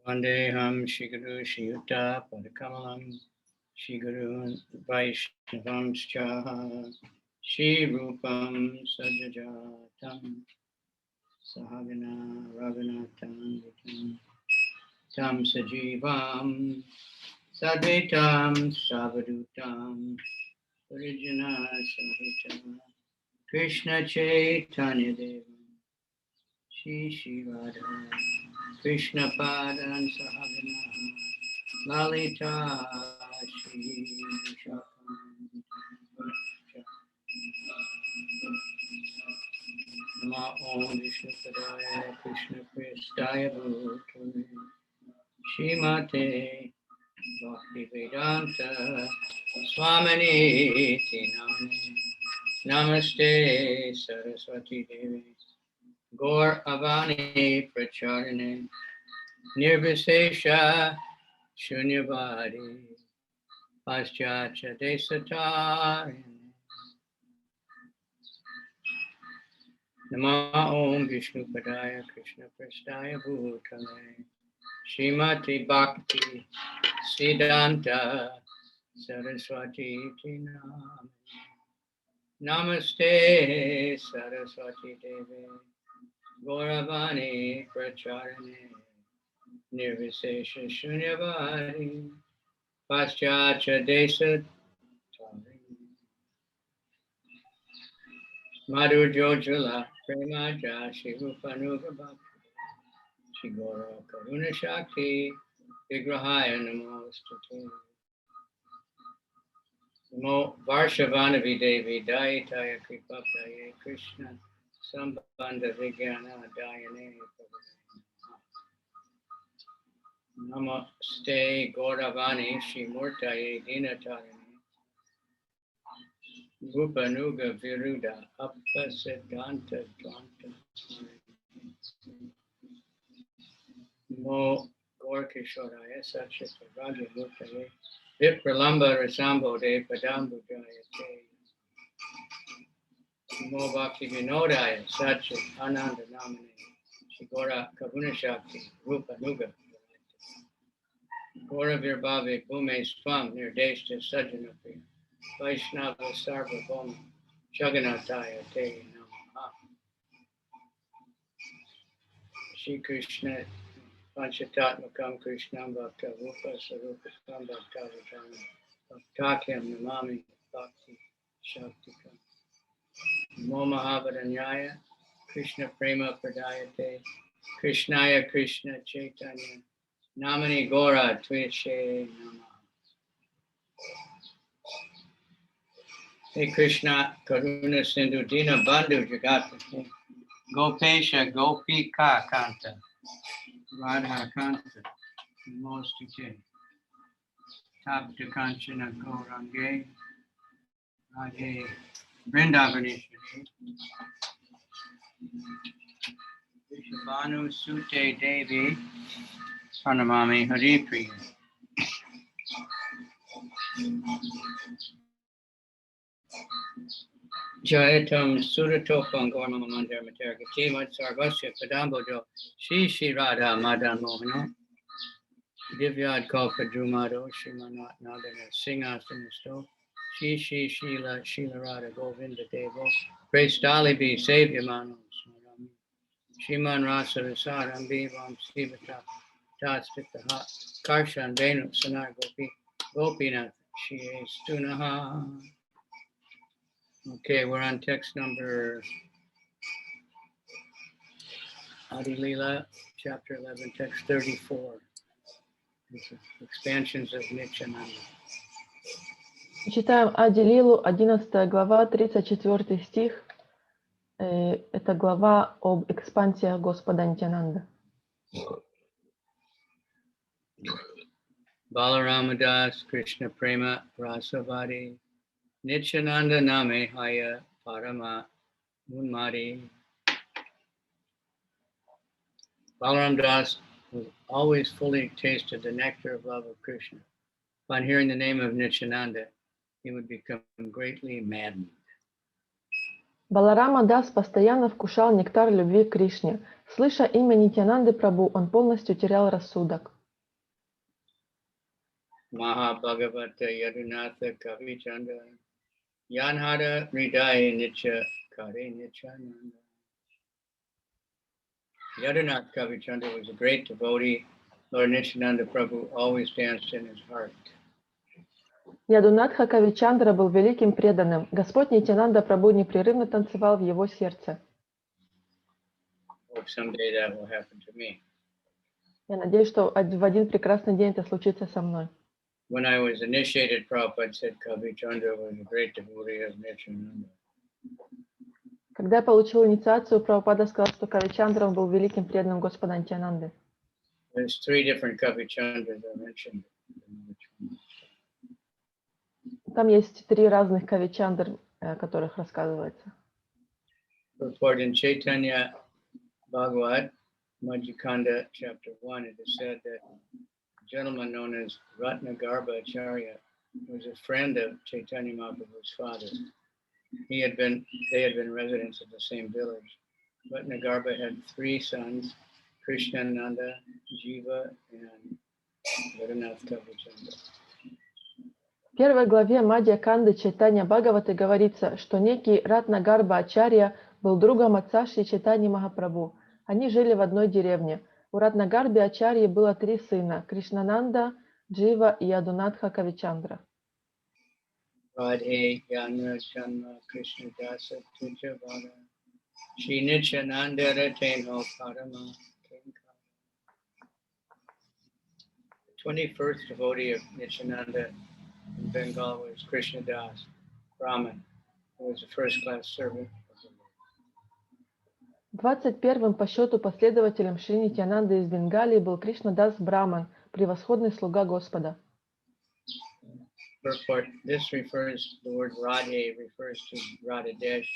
Vandeham Shiguru Shiyuta Padakamalam Shigurun Vaishnavamscha Shri Rupam Sajajatam Sahagana Raghunatam Tam Sajivam Sadvetam Savadutam Orijana Sahita Krishna Chaitanya-devam Shri Radha Krishna Padan Sahagana Lalita Shri Shakam Nama Om Vishnu Padaya Krishna Prestaya Bhutale Shrimate Bhakti Vedanta Swami Namane Namaste Saraswati Devi Gaur Avani Pracharine Nirvisesha Shunyavadi Paschatya Desatarine Nama Om Vishnu Padaya Krishna Prestaya Bhutale Shrimati Bhakti Siddhanta Saraswati Namane Namaste Saraswati Devi Gauravani Pracharine Nirvisesha Shunyavadi Paschatya Desa Madhu Jojala Premaja Shirupanuga Bhakti Shigora Karuna Shakti Vigrahaya Namostate Namo Varshavanavi Devi Dayataya Kripaptaye Krishna Sambandha Vigyana Dayane Namaste Gauravani Shimurtaye Dinatarini Rupanuga Viruda Appasiddhanta Dvanta Namo Gaurkishoraya Satchita Raja Murtaye Vipralamba Rasambo De Padambujayate Namo Bhakti Vinodaya Satchit Ananda Namane Shigora Karuna Shakti Rupanuga Gaura Virbhave Bhume Swam Nirdeshta Sajanapriya Vaishnava Sarva Bhoma Jagannathaya Te Namaha Shri Krishna Panchatatmakam Krishnam Bhakta Rupa Sarupakam Bhakta Vijana Bhaktakyam Namami Bhakti Shaktikam Namo Mahabharanyaya Krishna Prema Pradayate Krishnaya Krishna Chaitanya Namani Gora Tvishe Namaha Hey Krishna Karuna Sindhu Dina Bandhu Jagatpati Gopesha Gopika Kanta Radha Kanta Namostute Tapta Kanchana Gaurange Radhe Vrindavaneshwari Vishabhanu Sute Devi Pranamami Hari Priya Jayatam Suratopam Gormama Mandar Matargati Mat Sarvasya Padambojo Shri Radha Madan Mohana Divyad Kalpa Drumado Shimanat Nagana Singhasanesto Shri Shila Shila Radha Govinda Devo Prestali Be Savyamano Smarami Shiman Rasa Visaram Bivam Sivata Tatspitaha Karshan Venu Sanar Gopi Gopinath Shri Stunaha. Okay, we're on text number Adi-lila, chapter 11, text 34. Expansions of Nityananda. Читаем Ади-лилу, 11 глава, 34 стих. Это глава об экспансиях Господа Нитьянанды. Balaramadas Krishna Prema Rasavadi Nityananda Name Haya Parama Munmadi. Balaram Das always fully tasted the nectar of love of Krishna. Upon hearing the name of Nityananda, he would become greatly maddened. Баларама Дас постоянно вкушал нектар любви к Кришне. Слыша имя Нитьянанды Прабху, он полностью терял рассудок. Mahabhagavata Yadunatha Kavicandra Yanhada Ridai Nitya Kare Nityananda. Yadunath Kavicandra was a great devotee. Lord Nityananda Prabhu always danced in his heart. Ядунатха Кавичандра был великим преданным. Господь Нитьянанда Прабху непрерывно танцевал в его сердце. Hope someday that will happen to me. Я надеюсь, что в один прекрасный день это случится со мной. When I was initiated, Prabhupada said Kavicandra was a great devotee of Nityananda. Когда я получил инициацию, Прабхупада сказал, что Кавичандра был великим преданным Господа Нитьянанды. There's 3 different Kavicandras I mentioned. Там есть 3 разных Кавичандр, о которых рассказывается. Report in Chaitanya Bhagavat, Madhyakanda, chapter 1, it is said that a gentleman known as Ratnagarbha Acharya was a friend of Chaitanya Mahaprabhu's father. They had been residents of the same village. Ratnagarbha had 3 sons, Krishnananda, Jiva, and Yadunath Kavicandra. В первой главе Мадья-канды Чайтанья Бхагаваты говорится, что некий Ратнагарба Ачарья был другом отца Шри Чайтаньи Махапрабху. Они жили в одной деревне. У Ратнагарби Ачарьи было 3 сына – Кришнананда, Джива и Ядунатха Кавичандра. Radhe Yana Janma Krishna Dasa Tujavara Shri Nityananda Ratenho Parama Kinkara. The 21st devotee of Nityananda in Bengal was Krishna Das, Brahmin, who was a first-class servant of the Lord. 21-м по счету последователем Шри Нитьянанды из Бенгалии был Кришнадас Браман, превосходный слуга Господа. Purport, this refers, the word Radhe refers to Radhadesh,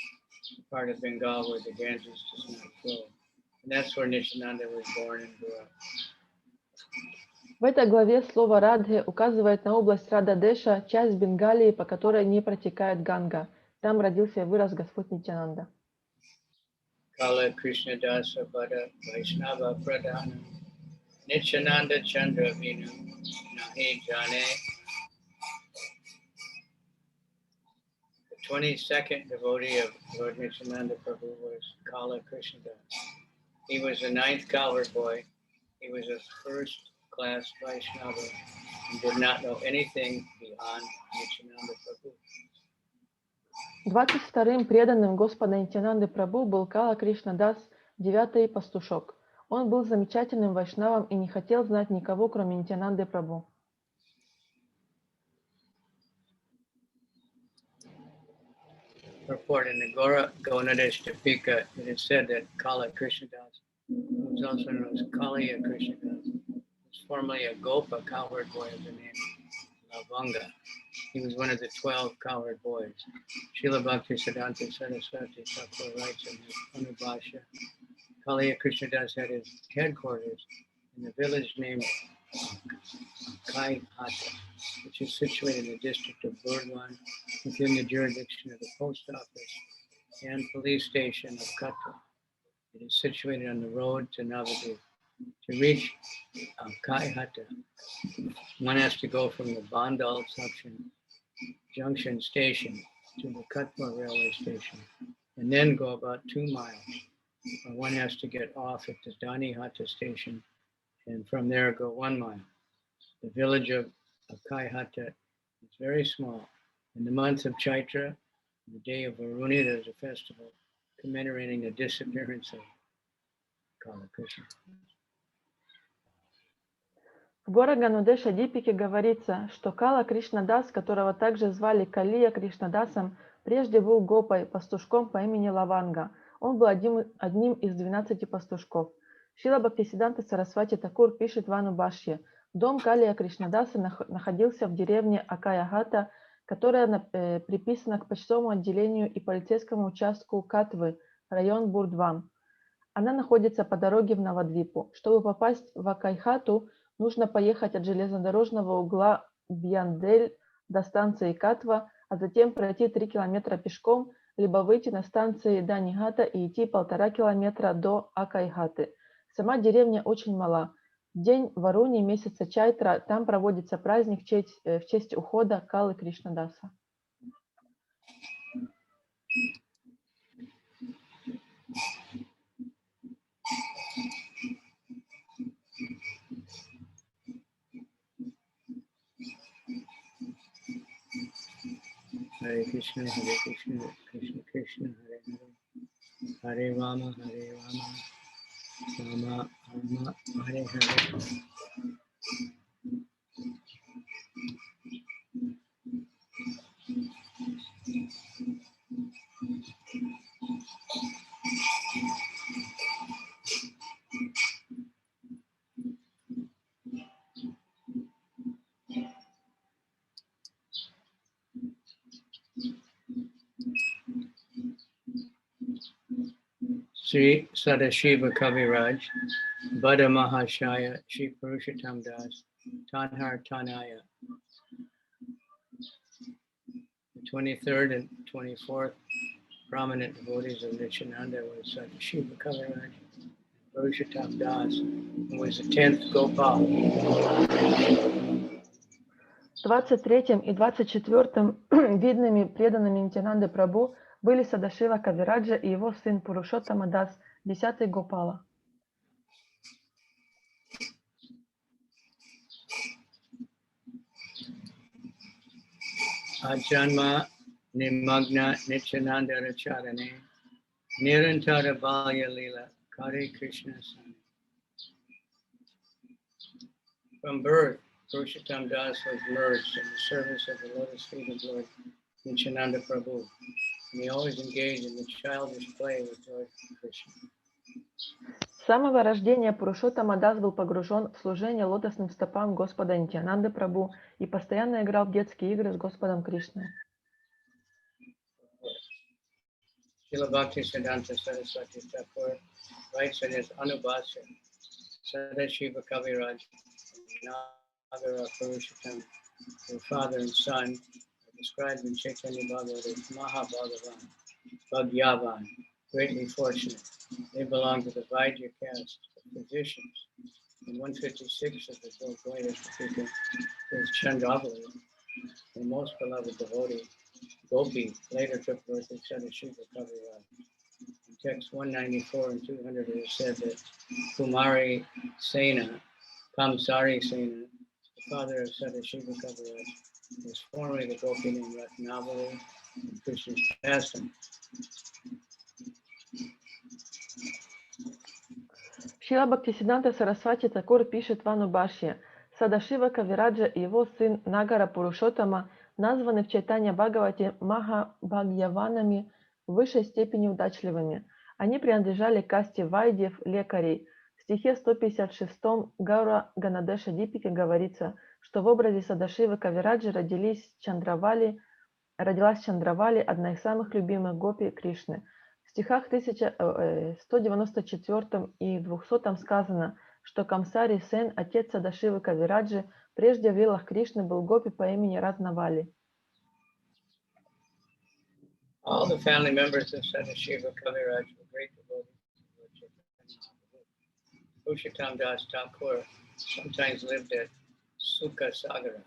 part of Bengal where the Ganges does not flow. And that's where Nityananda was born and grew up. В этой главе слово Радхе указывает на область Рададеша, часть Бенгалии, по которой не протекает Ганга. Там родился и вырос Господь Нитьянанда. Kala Krishna Dasa Bada Vaishnava Pradhana Nityananda Chandra Vinu Nahi Jane. The 22nd devotee of Lord Nityananda Prabhu was Kala Krishna Das. He was the 9th cowherd boy. He was a first-class Vaishnava and did not know anything beyond Nityananda Prabhu. 22-м преданным Господа Нитьянанды Прабху был Кала Кришнадас, 9-й пастушок. Он был замечательным вайшнавом и не хотел знать никого, кроме Нитьянанды Прабху. Report in the Gonadesh Tipika, it is said that Kala Krishnadas, who was also known as Kaliya Krishnadas, was formerly a Gopa cowherd boy of the name Lavanga. He was one of the 12 cowherd boys. Srila Bhakti Siddhanta Saraswati Thakur writes in his Anubhashya, Kaliya Krishnadas had his headquarters in the village named Kaihata, which is situated in the district of Burdwan within the jurisdiction of the post office and police station of Katwa. It is situated on the road to Navadvip. To reach Kaihata, one has to go from the Bandal Junction station to the Katwa railway station and then go about 2 miles. One has to get off at the Danihata station and from there go 1 mile. The village of Kaihata is very small. In the month of Chaitra, the day of Varuni, there's a festival commemorating the disappearance of Kala Krishna. В Гора-Ганудеша Дипике говорится, что Кала Кришнадас, которого также звали Калия Кришнадасом, прежде был гопой, пастушком по имени Лаванга. Он был одним из 12 пастушков. Шрила Бхактисиддханта Сарасвати Такур пишет в Анубашье: дом Калия Кришнадаса находился в деревне Акаяхата, которая приписана к почтовому отделению и полицейскому участку Катвы, район Бурдван. Она находится по дороге в Навадвипу. Чтобы попасть в Акайхату, нужно поехать от железнодорожного угла Бьяндель до станции Катва, а затем пройти 3 километра пешком, либо выйти на станции Данихата и идти 1,5 километра до Акайхаты. Сама деревня очень мала. День Варуни месяца Чайтра, там проводится праздник в честь ухода Калы Кришнадаса. Hare Krishna, Krishna Krishna, Hare Hare, Hare Rama, Rama Rama, Hare Hare. Sri Sadashiva Kaviraj, Bada Mahashaya, Shri Purushottam Das, Tanhar Tanaya. The 23rd and 24th prominent devotees of Nityananda was Sadashiva Kaviraj, Purushottam Das, who was the 10th Gopal. 23 и 24 видными преданными Нитьянанды Прабху были Садашива Кавираджа и его сын Пурушоттама Дас, 10-й Гопала. Ajanma Nimagna Nityananda Racharane Nirantara Adi-lila Kare Krishna Swami. From birth, Purushottam Das was merged in the service of the lotus feet of Lord Nityananda Prabhu, and he always engaged in the childish play with Lord Krishna. С самого рождения Пурушоттама Дас был погружен в служение лотосным стопам Господа Нитьянанды Прабху и постоянно играл в детские игры с Господом Кришной. Srila Bhaktisiddhanta Saraswati Thakur writes in his Anubhasya, Sadashiva Kaviraj and Nagara Purushottam, their father and son, are described in Chaitanya Bhagavata as Mahabhagavan, Bhagyavan, greatly fortunate. They belong to the Vaidya caste of physicians. In 156 of the book, is Chandravali, the most beloved devotee. Gopi later took birth in Sadashiva Kaviraj. In text 194 and 200 it is said that Kamsari Sena, the father of Sadashiva Kaviraj, was formerly the Gopi named Ratnavali in Krishna's pastime. Шрила Бхактисиддханта Сарасвати Такур пишет в Анубашье: Садашива Кавираджа и его сын Нагара Пурушоттама названы в Чайтанья-бхагавате Махабхагьяванами в высшей степени удачливыми. Они принадлежали к касте вайдьев, лекарей. В стихе 156 Гаура Ганадеша Дипике говорится, что в образе Садашивы Кавираджи родилась Чандравали, одна из самых любимых гопи Кришны. В стихах 194 и 200 сказано, что Камсари Сен, отец Садашивы Кавираджи, прежде в лилах Кришны был гопи по имени Ратнавали. All the family members of Sadashiva Kaviraj were great devotees of Lord Chaitanya. Purushottam Das Thakur sometimes lived at Sukha Sagara,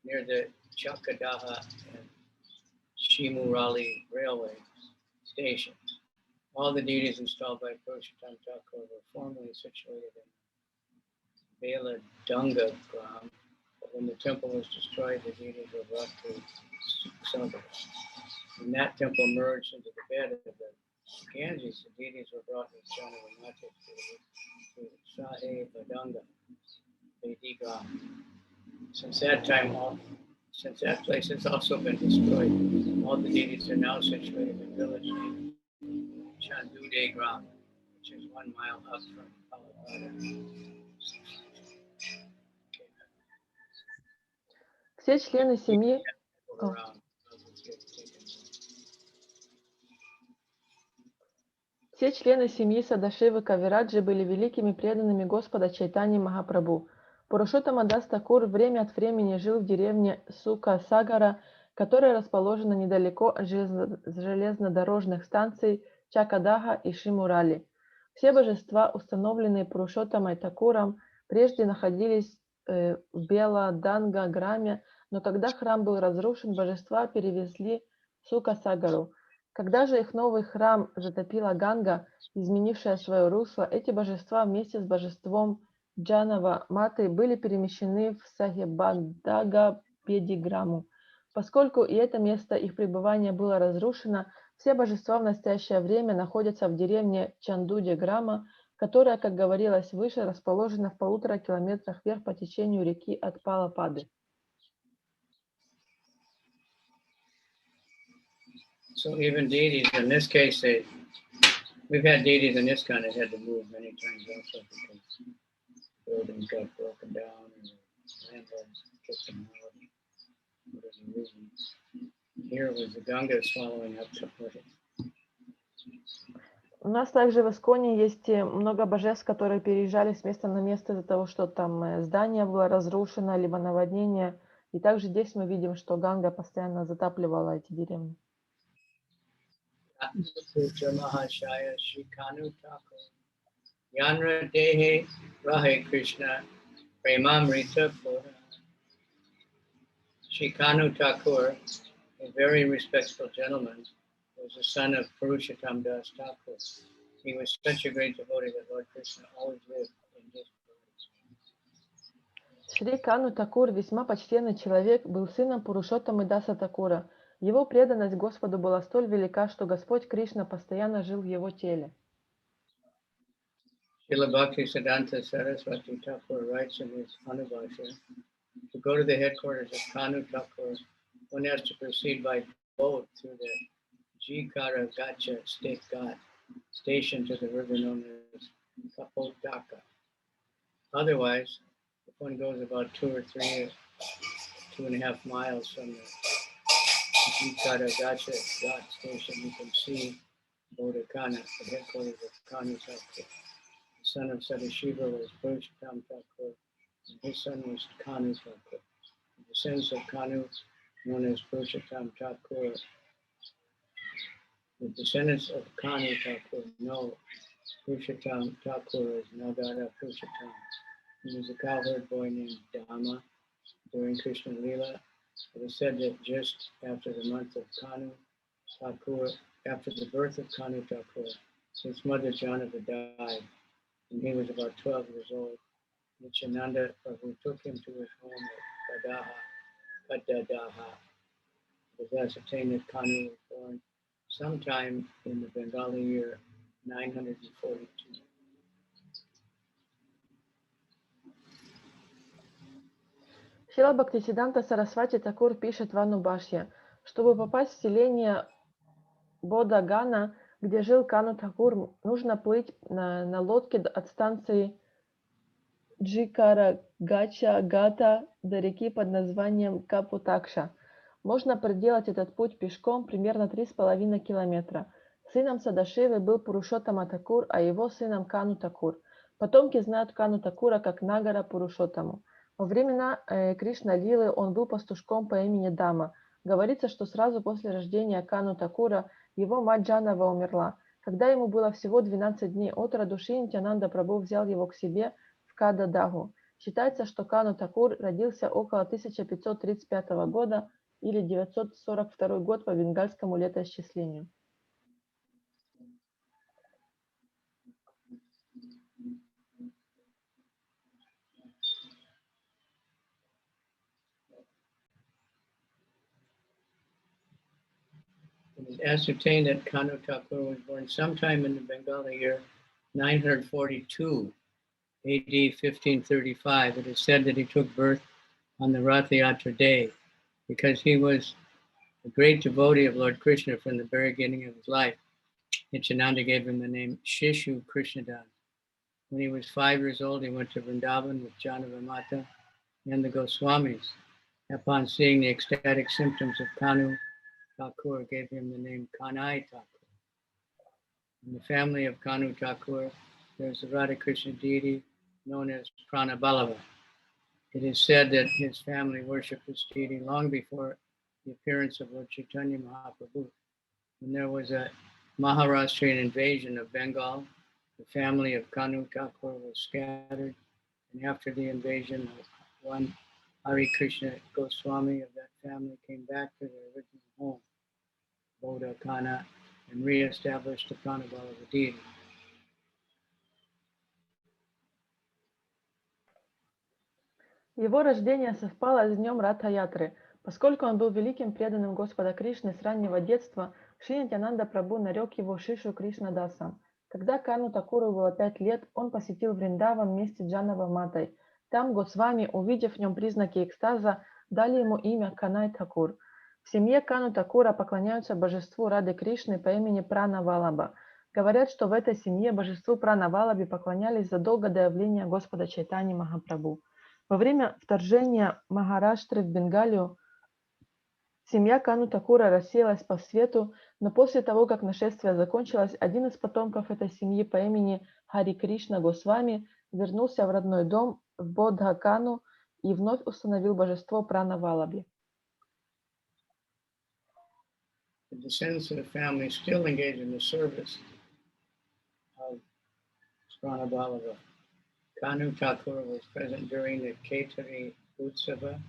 near the Chakadaha and Shimurali railway stations. All the deities installed by Purushottam Thakur were formerly situated in Bela Dunga Gram, but when the temple was destroyed, the deities were brought to Sagara. When that temple merged into the bed of the Ganges, the deities were brought in Janavamata to Sahe Badanga, Vedigram. Since that place has also been destroyed, all the deities are now situated in village named Chandude Gram, which is 1 mile up from Palapata. Все члены семьи Все члены семьи Садашивы Кавираджи были великими преданными Господа Чайтаньи Махапрабху. Пурушоттама Дас Такур время от времени жил в деревне Сука-Сагара, которая расположена недалеко от железнодорожных станций Чакадаха и Шимурали. Все божества, установленные Пурушоттамой Такуром, прежде находились в Беладанга-граме, но когда храм был разрушен, божества перевезли в Сукасагару. Когда же их новый храм затопила Ганга, изменившая свое русло, эти божества вместе с божеством Джанава Маты были перемещены в Сахибадага-Педиграмму. Поскольку и это место их пребывания было разрушено, все божества в настоящее время находятся в деревне Чандуди-Грама, которая, как говорилось выше, расположена в 1,5 километрах вверх по течению реки от Палапады. So even deities, in this case, we've had deities in this kind that had to move many times also because buildings got broken down and landlords kicked them out for whatever reason. Here was the Ganga swallowing up somebody. У нас также в Исконе есть много божеств, которые переезжали с места на место из-за того, что там здание было разрушено, либо наводнение. И также здесь мы видим, что Ганга постоянно затапливала эти деревни. Yanra Dehe Rahe Krishna Premamrita Pura. Shikanu Thakur, a very respectable gentleman, was the son of Purushottam Das Thakur. He was such a great devotee that Lord Krishna always lived in his presence. Шри Кану Такур, весьма почтенный человек, был сыном Пурушоттамы Даса Такура. Его преданность Господу была столь велика, что Господь Кришна постоянно жил в его теле. Srila Bhaktisiddhanta Saraswati Thakur writes in his Anubhashya, to go to the headquarters of Kanu Thakur, one has to proceed by boat through the Jikara-gacha station to the river known as Kapotaka. Otherwise, if one goes about 2.5 miles from the Jikara-gacha station, you can see Bodhikana, the headquarters of Kanu Thakur. The son of Sadashiva was Purushottam Thakur, and his son was Kanu Thakur. The descendants of Kanu, known as Purushottam Thakur, the descendants of Kanu Thakur know Purushottam Thakur as Nagara Purushottam. He was a cowherd boy named Dhamma during Krishna Lila. It is said that just after the month of Kanu Thakur, after the birth of Kanu Thakur, his mother Janava died, and he was about 12 years old. Nityananda Prabhu took him to his home at Kadadaha. It was ascertained that Kanu was born sometime in the Bengali year 942. Шрила Бхактисиддханта Сарасвати Такур пишет в Анубашье, чтобы попасть в селение Бодагана, где жил Кану Такур, нужно плыть на лодке от станции Джикара-гача-гата до реки под названием Капутакша. Можно проделать этот путь пешком примерно 3,5 километра. Сыном Садашивы был Пурушоттама Такур, а его сыном Кану Такур. Потомки знают Кану Такура как Нагара Пурушоттаму. Во времена Кришна-лилы он был пастушком по имени Дама. Говорится, что сразу после рождения Кану Такура его мать Джанава умерла. Когда ему было всего 12 дней от роду, Шри Нитьянанда Прабху взял его к себе в Кададагу. Считается, что Кану Такур родился около 1535 года или 942 год по бенгальскому летоисчислению. It is ascertained that Kanu Thakur was born sometime in the Bengali year 942, AD 1535. It is said that he took birth on the Rath Yatra day because he was a great devotee of Lord Krishna from the very beginning of his life. Nityananda gave him the name Shishu Krishnadas. When he was 5 years old, he went to Vrindavan with Janava Mata and the Goswamis. Upon seeing the ecstatic symptoms of Kanu, Thakur gave him the name Kanai Thakur. In the family of Kanu Thakur, there is a Radha Krishna deity known as Pranabalava. It is said that his family worshipped this deity long before the appearance of Lord Chaitanya Mahaprabhu. When there was a Maharashtrian invasion of Bengal, the family of Kanu Thakur was scattered And after the invasion, one Hare Krishna Goswami of that family came back to their original home, Bodhakana, and re-established the Pranavallabha deity. Его рождение совпало с днем Ратха-ятры. Поскольку он был великим преданным Господа Кришны с раннего детства, Шри Нитьянанда Прабху нарек его Шишу Кришнадасом. Когда Кану Такуру было 5 лет, он посетил Вриндаван вместе с Джановой Матой. Там Госвами, увидев в нем признаки экстаза, дали ему имя Канай Такур. В семье Кану Такура поклоняются божеству Рады Кришны по имени Пранавалаба. Говорят, что в этой семье божеству Пранавалабе поклонялись задолго до явления Господа Чайтаньи Махапрабху. Во время вторжения Махараштры в Бенгалию семья Кану Такура рассеялась по свету, но после того, как нашествие закончилось, один из потомков этой семьи по имени Хари Кришна Госвами вернулся в родной дом в Бодхакану и вновь установил божество Пранавалаби. The descendants of the family still engage in the service of Pranavallabha. Kanu Thakur was present during the Kaitanya Utsava,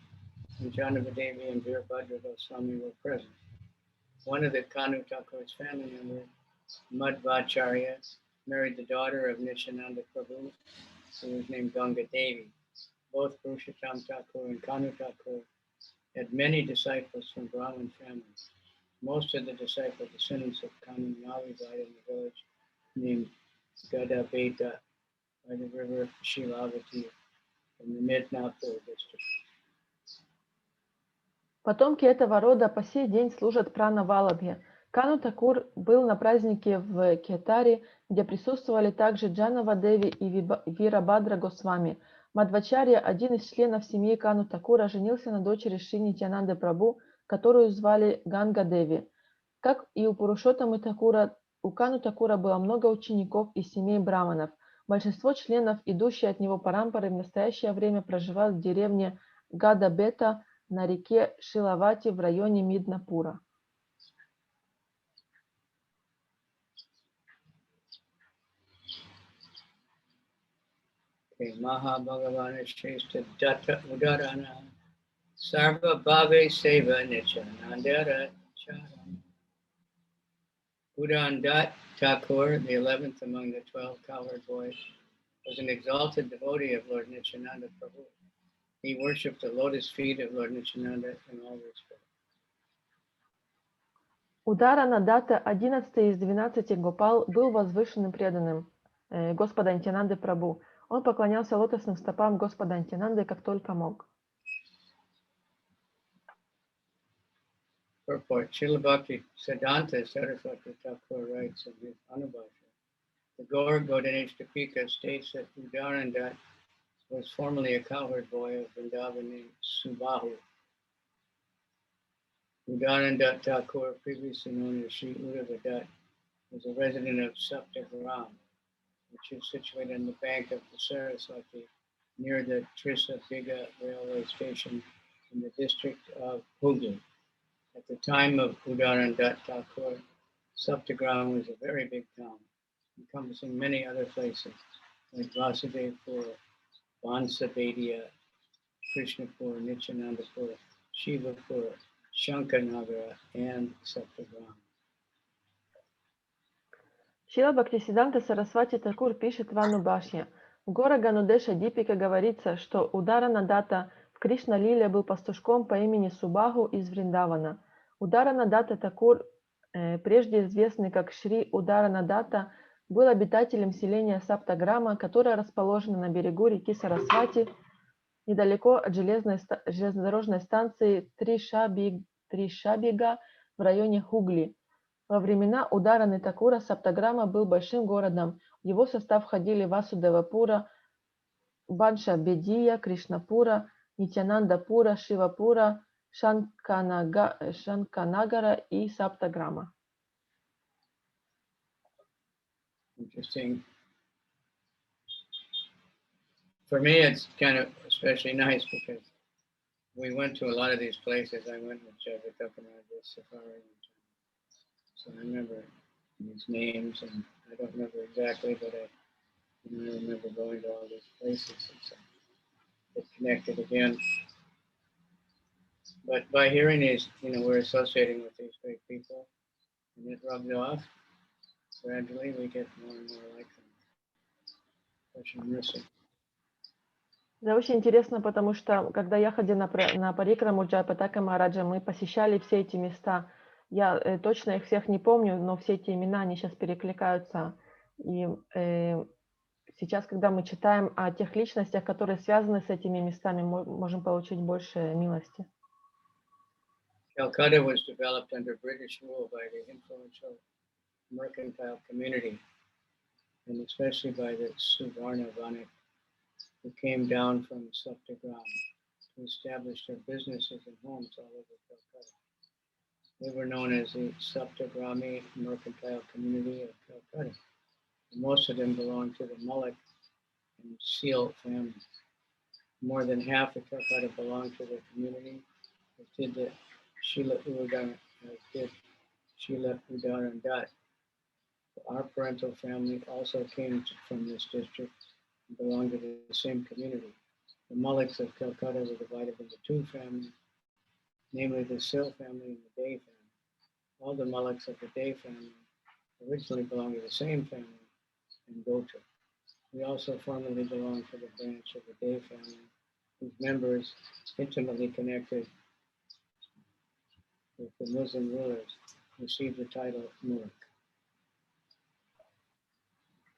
and Janavadevi and Veerabhadra Goswami were present. One of the Kanu Thakur's family members, Madhvacharya, married the daughter of Nityananda Prabhu, who was named Ganga Devi. Both Purushottam Thakur and Kanu Thakur had many disciples from Brahmin families. Most of the disciple descendants of Kanu now reside in the village named Gadabeta by the river Shilavati in the Midnapur district. Потомки этого рода по сей день служат Пранавалабхе. Кану Такур был на празднике в Кетаре, где присутствовали также Джанава Деви и Вирабхадра Госвами. Мадхвачарья, один из членов семьи Кану Такура, женился на дочери Шри Нитьянанды Прабху, которую звали Ганга Деви. Как и у Пурушоттамы Такура, у Кану Такура было много учеников из семей браманов. Большинство членов, идущие от него парампары, в настоящее время проживают в деревне Гадабета на реке Шилавати в районе Миднапура. Maha Bhagavana Shrestha Datta Udarana Sarva Bhave Seva Nityananda Charan. Udan Dat Thakur, the 11th among the 12 cowherd boys, was an exalted devotee of Lord Nityananda Prabhu. He worshipped the lotus feet of Lord Nityananda in all respects. Ударана Датта, 11 из 12 Гопал, был возвышенным преданным Господа Нитьянанды Прабху. Он поклонялся лотосным стопам Господа Нитьянанды как только мог. Purport. Srila Bhakti Siddhanta Saraswati Thakur writes in his Anubhasha, the Gaur Gaudanishthapika states that Udarandat was formerly a cowherd boy of Vrindavan named Subahu. Udarandat Thakur, previously known as Sri Udavadat, was a resident of Saptagram, which is situated on the bank of the Saraswati near the Trisabhiga railway station in the district of Hooghly. At the time of Udarandat Thakur, Saptagram was a very big town, encompassing many other places like Vasudevpur, Vansabedia, Krishnapur, Nityanandapur, Shivapur, Shankanagara, and Saptagram. Шрила Бхактисиддханта Сарасвати Такур пишет в Анубашье. В Гора Ганудеша Дипика говорится, что Ударана Дата в Кришна-лиле был пастушком по имени Субаху из Вриндавана. Ударана Дата Такур, прежде известный как Шри Ударана Дата, был обитателем селения Саптаграма, которое расположено на берегу реки Сарасвати, недалеко от железнодорожной станции Тришабига в районе Хугли. Во времена Удараны Такура Саптаграма был большим городом. В его состав входили Васудевапура, Банша-Бедия, Кришнапура, Нитьянандапура, Шивапура, Шанканагара и Саптаграма. Interesting. For me, it's kind of especially nice because we went to a lot of these places. I went with Jagatakamara this safari. So I remember these names, and I don't remember exactly, but I remember going to all these places. And so it connected again. But by hearing these, we're associating with these great people, and it rubbed off. Gradually, we get more and more like them. Such a mercy. Это очень интересно, потому что, когда я ходила на парикраму Джайпатака Махараджа, мы посещали все эти места. Я точно их всех не помню, но все эти имена, они сейчас перекликаются. И сейчас, когда мы читаем о тех личностях, которые связаны с этими местами, мы можем получить больше милости. Calcutta was developed under British rule by the influential mercantile community, and especially by the Suvarna Vanik, who came down from Saptagram to establish their businesses and homes all over Calcutta. They were known as the Saptagrami mercantile community of Calcutta. And most of them belonged to the Mullik and Seal families. More than half of Calcutta belonged to the community, as did the Srila Udarandat. Our parental family also came from this district and belonged to the same community. The Mulliks of Calcutta were divided into two families, namely the Sil family and the Day family. All the Mulliks of the Day family originally belonged to the same family in Gotra. We also formerly belonged to the branch of the Day family, whose members, intimately connected with the Muslim rulers, received the title Mullik.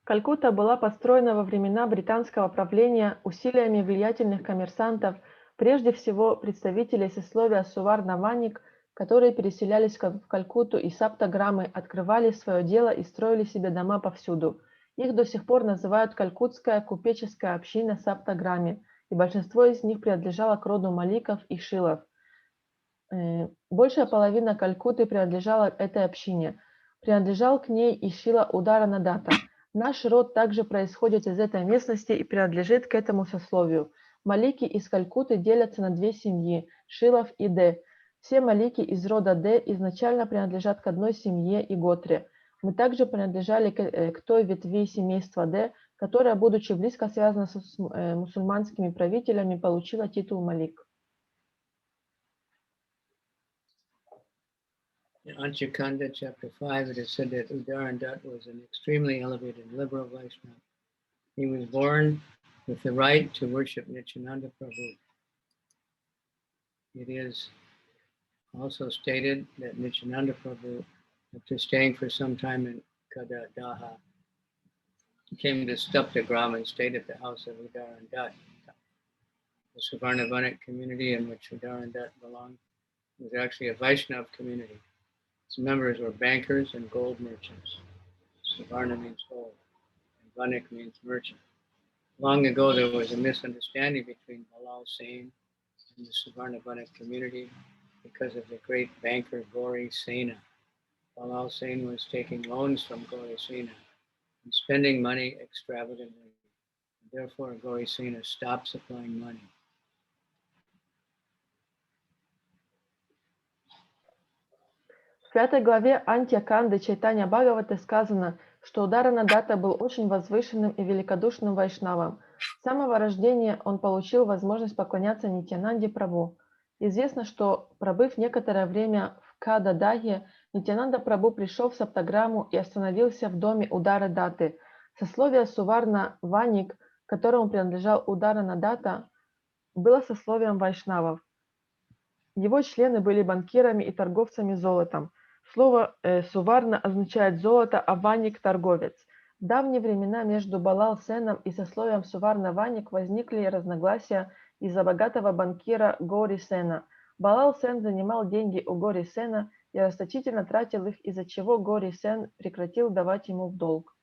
Калькутта была построена во времена британского правления усилиями влиятельных коммерсантов, прежде всего представителей сословия Суварна-Ваник, которые переселялись в Калькутту и Саптаграмы, открывали свое дело и строили себе дома повсюду. Их до сих пор называют Калькутская купеческая община Саптаграми, и большинство из них принадлежало к роду Маликов и Шилов. Большая половина Калькутты принадлежала этой общине. Принадлежал к ней и Шила Ударанадата. Наш род также происходит из этой местности и принадлежит к этому сословию. Малики из Калькутты делятся на две семьи – Шилов и Д. Все малики из рода Д изначально принадлежат к одной семье и готре. Мы также принадлежали к той ветви семейства Д, которая, будучи близко связана с мусульманскими правителями, получила титул Малик. In Anchakanda, chapter 5, it is said that Udarandat was an extremely elevated liberal Vaishnava. He was born with the right to worship Nityananda Prabhu. It is also stated that Nityananda Prabhu, after staying for some time in Kadadaha, came to Staptagram and stayed at the house of Udarandat. The Suvarna-Vanik community in which Udarandat belonged was actually a Vaishnava community. Its members were bankers and gold merchants. Suvarna means gold, and Vanik means merchant. Long ago, there was a misunderstanding between Balal Sain and the Suvarna-Vanik community because of the great banker Gauri Sena. Balal Sain was taking loans from Gauri Sena and spending money extravagantly. Therefore, Gauri Sena stopped supplying money. В 5 главе Антья-канды Чайтанья-Бхагаваты сказано, что Ударанадата был очень возвышенным и великодушным вайшнавом. С самого рождения он получил возможность поклоняться Нитьянанде Прабху. Известно, что, пробыв некоторое время в Кададахе, Нитьянанда Прабху пришел в Саптаграму и остановился в доме Ударадаты. Сословие Суварна-Ваник, которому принадлежал Ударанадата, было сословием вайшнавов. Его члены были банкирами и торговцами золотом. Слово «суварна» означает «золото», а «ваник» – «торговец». В давние времена между Балал-Сеном и сословием Суварна-Ваник возникли разногласия из-за богатого банкира Гори-Сена. Балал-Сен занимал деньги у Гори-Сена и расточительно тратил их, из-за чего Гори-Сен прекратил давать ему в долг.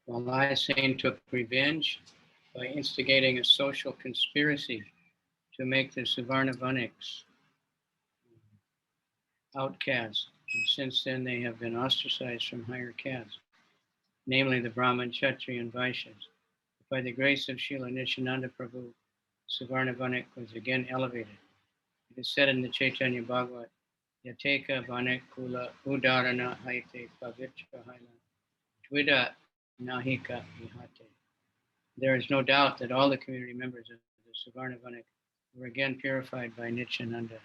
Balal-Sain took revenge by instigating a social conspiracy to make the Suvarna-Vaniks outcasts. And since then, they have been ostracized from higher castes, namely the Brahmin, Kshatriya, and Vaishyas. By the grace of Srila Nityananda Prabhu, Suvarna-Vanik was again elevated. It is said in the Chaitanya Bhagavat Yateka Vanek Kula Udarana Haite Pavitra Haila Dvida Nahika Ihate. There is no doubt that all the community members of the Suvarna Vanek were again purified by Nityananda.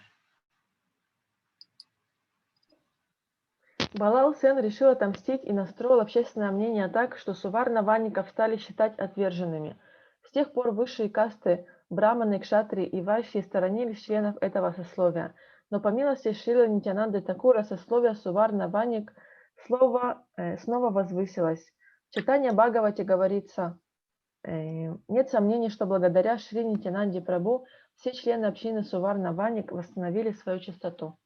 Балал Сен решил отомстить и настроил общественное мнение так, что суварна ванников стали считать отверженными. С тех пор высшие касты, браманы, кшатри и вайши сторонились членов этого сословия. Но по милости Шрилы Нитьянанды Такура сословие суварна ванник снова возвысилось. В Чайтанья Бхагавате говорится: нет сомнений, что благодаря Шри Нитьянанде Прабху все члены общины суварна ванник восстановили свою чистоту.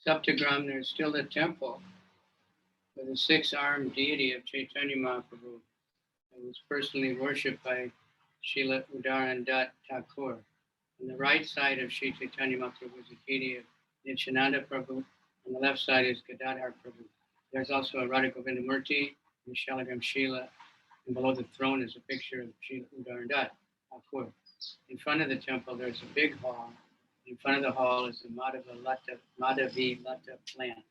Saptagram, there is still a temple with a six-armed deity of Chaitanya Mahaprabhu that was personally worshipped by Srila Udarandat Thakur. On the right side of Sri Chaitanya Mahaprabhu is a deity of Nityananda Prabhu. On the left side is Gadadhar Prabhu. There's also a Radha Govinda Murti and Shalagram Shila, and below the throne is a picture of Srila Udarandat Thakur. In front of the temple, there's a big hall. In front of the hall is the Madhavi Lata plant.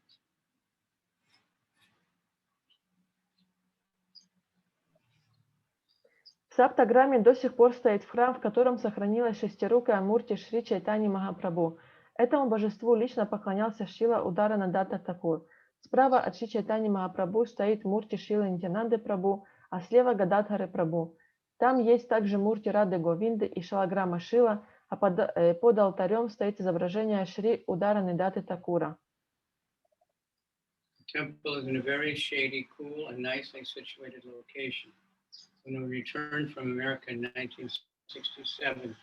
В Саптаграме до сих пор стоит храм, в котором сохранилась шестирукая мурти Шри Чайтаньи Махапрабху. Этому божеству лично поклонялся Шрила Ударанадата Такур. Справа от Шри Чайтаньи Махапрабху стоит мурти Шрилы Нитьянанды Прабху, а слева Гададхары Прабху. Там есть также мурти Рады Говинды и Шалаграма Шила, а под алтарем стоит изображение Шри Ударанадаты Такура. The temple is in a very shady, cool, and nicely situated location. When we returned from America in 1967,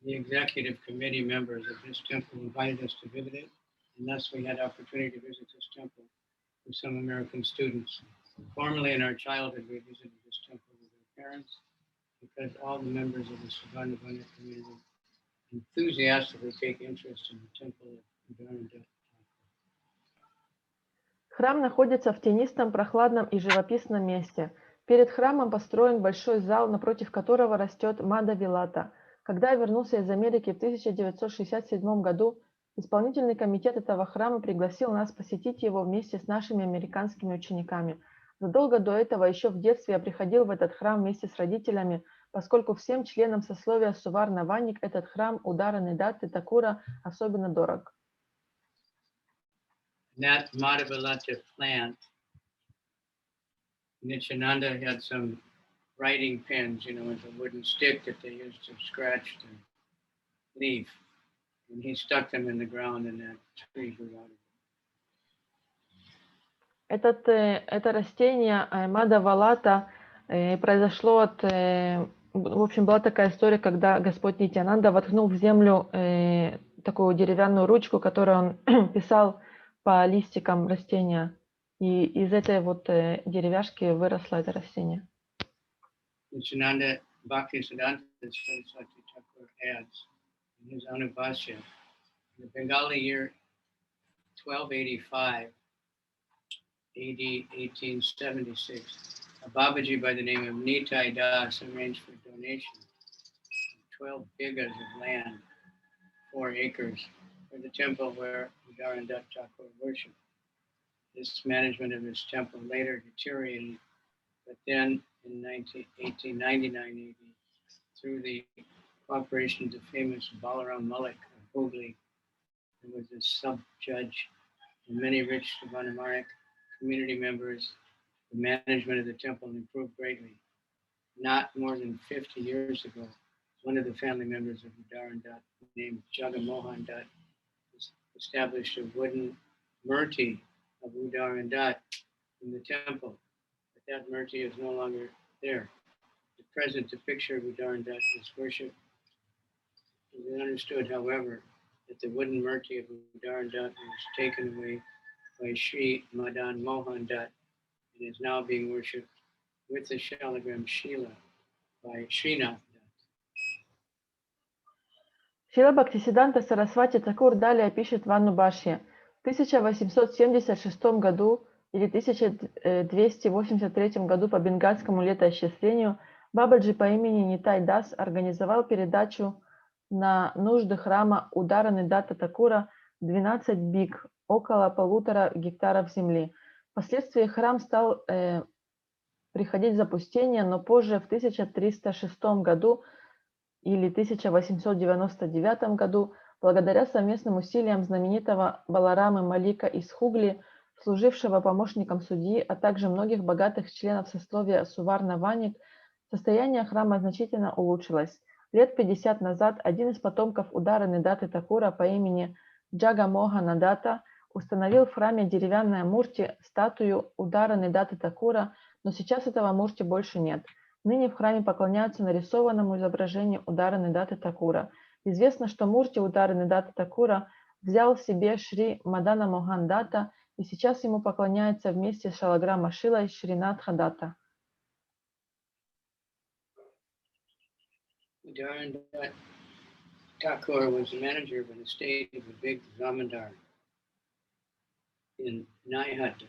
the executive committee members of this temple invited us to visit it, and thus we had opportunity to visit this temple with some American students. Formerly in our childhood, we visited this temple with our parents because all the members of the Suvarna Vanek community enthusiastically take interest in the temple of Udarananda. Храм находится в тенистом, прохладном и живописном месте. Перед храмом построен большой зал, напротив которого растет Мадхавилата. Когда я вернулся из Америки в 1967 году, исполнительный комитет этого храма пригласил нас посетить его вместе с нашими американскими учениками. Задолго до этого, еще в детстве, я приходил в этот храм вместе с родителями, поскольку всем членам сословия Суварна Ванник этот храм Ударанадаты Такура особенно дорог. That Madhavilata plant, Nityananda had some writing pens, with a wooden stick that they used to scratch the leaf. And he stuck them in the ground and that tree grew out of it. Это растение Мадхавилата произошло от... В общем, была такая история, когда Господь Нитьянанда воткнул в землю такую деревянную ручку, которую он писал по листикам растения. И из этой вот деревяшки выросло это растение. Nityananda Bhaktisiddhanta Saraswati Thakur adds in his Anubhashya, in the Bengali year 1285, AD 1876, a Babaji by the name of Nitai Das arranged for donation of 12 bighas of land, 4 acres, for the temple where Udarananda Thakur worshipped. This management of his temple later deteriorated, but then in 1899 AD, through the cooperation of the famous Balaram Malik of Hooghly, who was a sub-judge, and many rich Savanamaric community members, the management of the temple improved greatly. Not more than 50 years ago, one of the family members of Udarandat, named Jagamohan Dutt, established a wooden murti of Udarandat in the temple, but that murti is no longer there. At present, the picture of Udarandat is worshipped. It is understood, however, that the wooden murti of Udarandat was taken away by Sri Madan Mohan Dutt and is now being worshipped with the Shalagram Shila by Srinath Dutt. Шрила Бхактисиддханта Сарасвати Такур далее пишет в Анубхашье. В 1876 году или 1283 году по бенгальскому летоисчислению Бабаджи по имени Нитай Дас организовал передачу на нужды храма Удараны Датта Такура 12 биг, около 1,5 гектаров земли. Впоследствии храм стал приходить в запустение, но позже, в 1306 году или 1899 году, благодаря совместным усилиям знаменитого Баларамы Малика из Хугли, служившего помощником судьи, а также многих богатых членов сословия Суварна-Ваник, состояние храма значительно улучшилось. Лет 50 назад один из потомков Удараны Датты Такура по имени Джагамохана Датта установил в храме деревянное мурти, статую Удараны Датты Такура, но сейчас этого мурти больше нет. Ныне в храме поклоняются нарисованному изображению Удараны Датты Такура. Известно, что мурти Удараны Датты Такура взял себе Шри Мадана Мохан Датта, и сейчас ему поклоняется вместе с Шалаграма Шилой Шринатха Датта. Udarana Thakur was the manager of an estate of a big zamindar in Naihatta,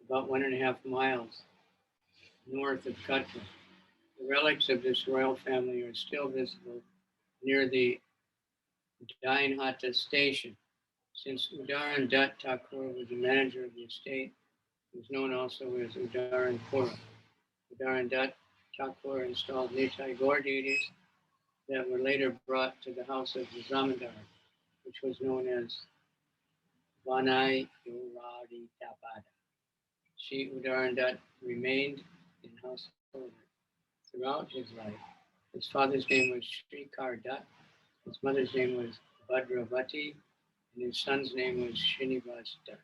about 1.5 miles north of Katra. The relics of this royal family are still visible near the Dainhatta station. Since Udaran Dutt Thakur was the manager of the estate, he was known also as Udaran Pura. Udaran Dutt Thakur installed Nitai Gaur deities that were later brought to the house of the Zamindar, which was known as Vanai Uradi Tapada. Shri Udaran Dutt remained in household throughout his life. His father's name was Shrikar Dutt, his mother's name was Bhadravati, and his son's name was Srinivas Dutt.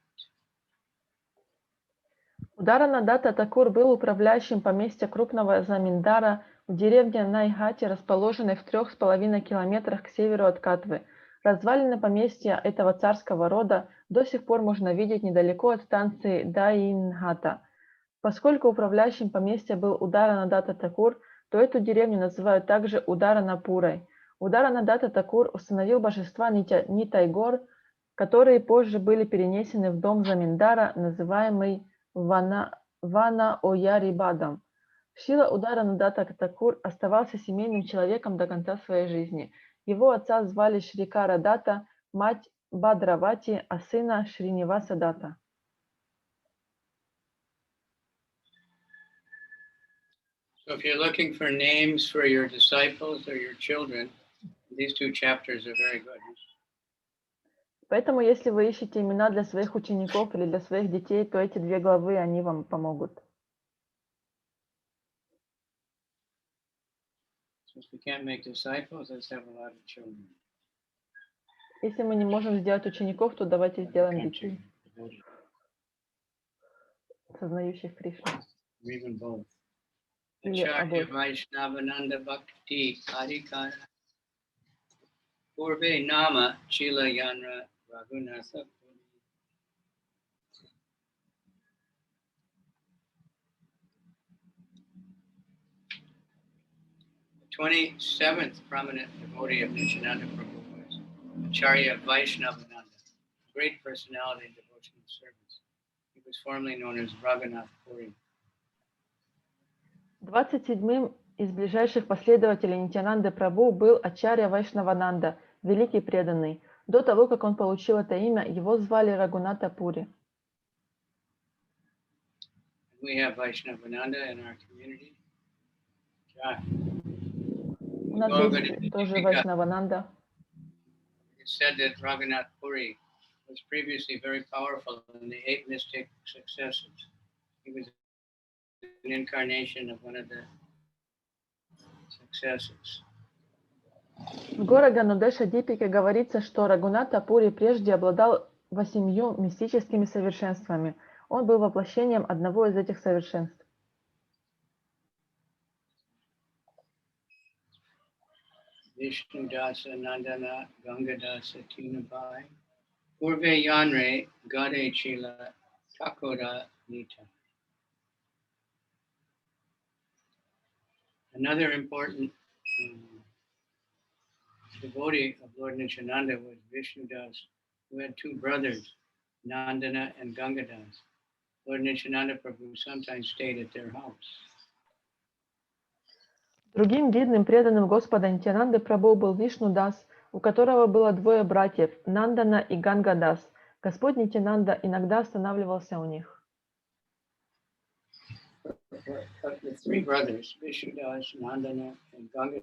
Ударана Датта Такур был управляющим поместья крупного заминдара в деревне Найхати, расположенной в 3,5 километрах к северу от Катвы. Развалины поместья этого царского рода до сих пор можно видеть недалеко от станции Дайнхата. Поскольку управляющим поместья был Ударана Датта Такур, то эту деревню называют также Ударана Пурой. Ударана Датта Такур установил божества Нитай Гор, которые позже были перенесены в дом заминдара, называемый Вана Оярибадом. Шила Ударана Датта Такур оставался семейным человеком до конца своей жизни. Его отца звали Шрикара Датта, мать Бадравати, а сына Шриниваса Датта. So if you're looking for names for your disciples or your children, these two chapters are very good. Поэтому, если вы ищете имена для своих учеников или для своих детей, то эти 2 главы, они вам помогут. Если мы не можем сделать учеников, то давайте сделаем детей, сознающих Кришну. Или обоих. Purve Nama Chila Yanra Raghunatha. The 27th prominent devotee of Nityananda Prabhu was Acharya Vaishnavananda, great personality in devotional service. He was formerly known as Raghunath Puri. 27-м из ближайших последователей Нитьянанды Прабху был Ачарья Вайшнавананда, великий преданный. До того, как он получил это имя, его звали Рагуната Пури. У нас есть тоже Вайшнавананда. Said that Raghunath Puri was previously very powerful in the 8 mystic successes. He was an incarnation of one of the successes. В Гора Ганудеша Дипике говорится, что Рагуната Пури прежде обладал 8 мистическими совершенствами. Он был воплощением одного из этих совершенств. Vishnudasa Nandana Gangadasa Tinabai Purve Yanre Gade Chila Takora Nita. Another important devotee of Lord Nityananda was Vishnudas, who had 2 brothers, Nandana and Gangadas. Lord Nityananda Prabhu sometimes stayed at their house. Другим видным преданным Господа Нитьянанды Прабху был Вишну Дас, у которого было двое братьев, Нандана и Ганга-дас. Господь Нитьянанда иногда останавливался у них. The three brothers, Vishnudas, Nandana, and Gangadas,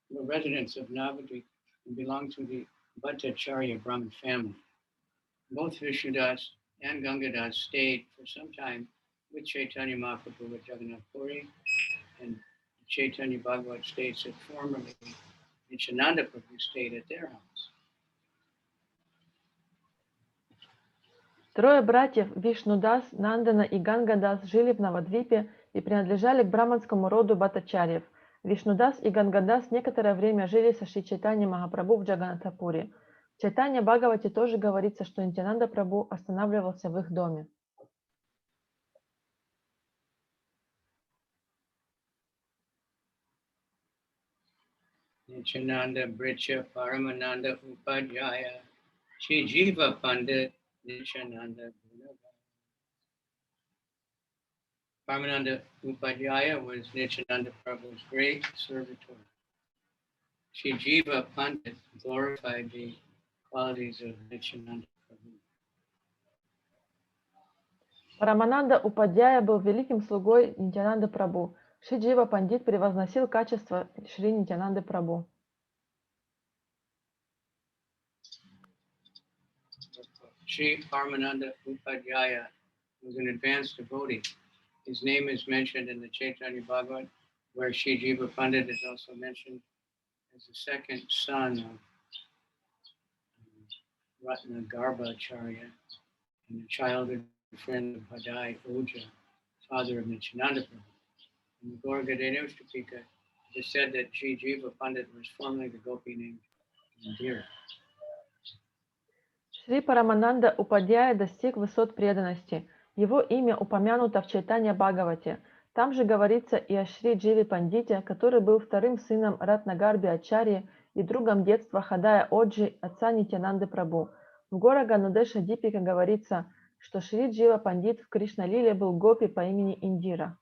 were residents of Navadvip and belonged to the Bhattacharya Brahmin family. Both Vishnudas and Gangadas stayed for some time with Chaitanya Mahaprabhu at Jagannath Puri, and Chaitanya Bhagavat states that formerly Nityananda Prabhu stayed at their house. Трое братьев Вишнудас, Нандана и Гангадас жили в Навадвипе и принадлежали к браманскому роду Бхаттачарьев. Вишнудас и Гангадас некоторое время жили со Шри Чайтаньей Махапрабху в Джаганатхапуре. В Чайтанья Бхагавате тоже говорится, что Нитьянанда Прабху останавливался в их доме. Nityananda Bricha Paramananda Upadhyaya Shri Jiva Pandit Nityananda Paramananda Upadhyaya was Nityananda Prabhu's great servitor. Shri Jiva Pandit glorified the qualities of Nityananda Prabhu. Парамананда Упадьяя был великим слугой Нитьянанды Прабху. Шри Джива Пандит превозносил качество Шри Нитьянанды Прабху. Shri Paramananda Upadhyaya was an advanced devotee. His name is mentioned in the Chaitanya Bhagavat, where Shri Jiva Pandit is also mentioned as the second son of Ratnagarbhacharya and the childhood friend of Bhadai Oja, father of Nityananda Prabhu. In the Gaura-Gadadevashtapika, it is said that Shri Jiva Pandit was formerly the gopi named Indira. Шри Парамананда Упадьяя достиг высот преданности. Его имя упомянуто в Чайтанья Бхагавате. Там же говорится и о Шри Дживе Пандите, который был вторым сыном Ратнагарби Ачарьи и другом детства Хадая Оджи, отца Нитьянанды Прабху. В Гора Ганудеша Дипика говорится, что Шри Джива Пандит в Кришна-лиле был гопи по имени Индира.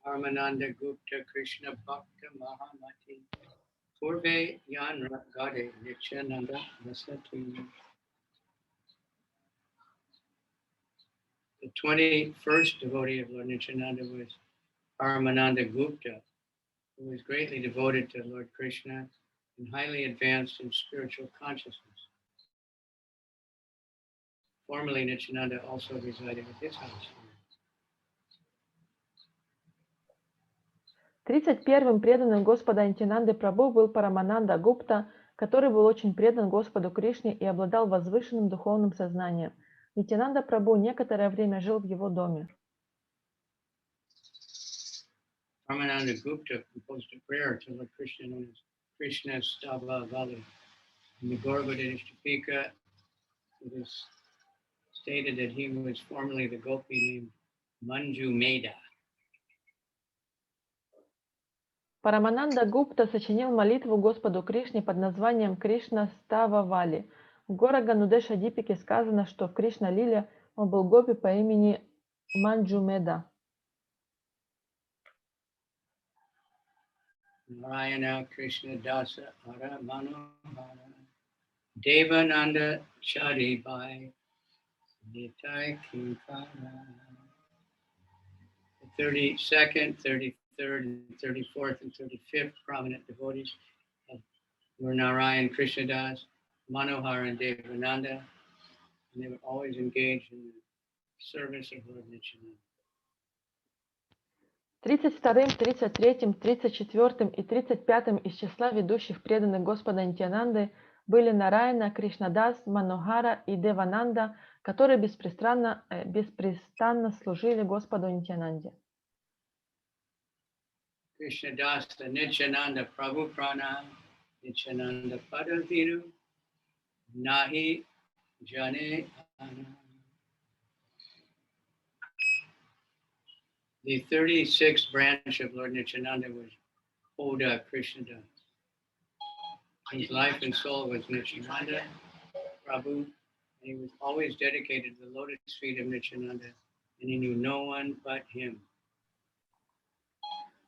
Paramananda Gupta Krishna Bhakta Mahamati Purve Yan Gade Nityananda Vasati. The 21st devotee of Lord Nityananda was Paramananda Gupta, who was greatly devoted to Lord Krishna and highly advanced in spiritual consciousness. Formerly, Nityananda also resided at his house. 31-м преданным Господа Нитьянанды Прабху был Парамананда Гупта, который был очень предан Господу Кришне и обладал возвышенным духовным сознанием. Нитьянанда Прабху некоторое время жил в его доме. Paramananda Gupta composed a prayer to Lord Krishna known as Krishna Stava Vali. In the Gaura-Gadadevashtapika, it is stated that he was formerly the gopi named Manju Meda. Парамананда Гупта сочинил молитву Господу Кришне под названием Кришна Става Вали. В Гора Ганудеша Дипике сказано, что в Кришна-лиле он был гопи по имени Манджумеда. Narayana Krishna Dasa Ara Manohara Devananda Charibai Nitai Kinkara. The 32nd, 33rd, and 34th, and 35th prominent devotees were Narayan Krishnadas, Manohar, and Devananda, and they were always engaged in the service of Lord Nityananda. 32-м, 33-м, 34-м и 35-м из числа ведущих преданных Господа Нитьянанды были Нараяна, Кришнадас, Манохара и Девананда, которые беспрестанно служили Господу Нитьянанде. Krishnadas, the Nityananda Prabhu Prana, Nityananda Padaviru, Nahi Jane Ana. The 36th branch of Lord Nityananda was Oda Krishnadas. His life and soul was Nityananda Prabhu, and he was always dedicated to the lotus feet of Nityananda and he knew no one but him.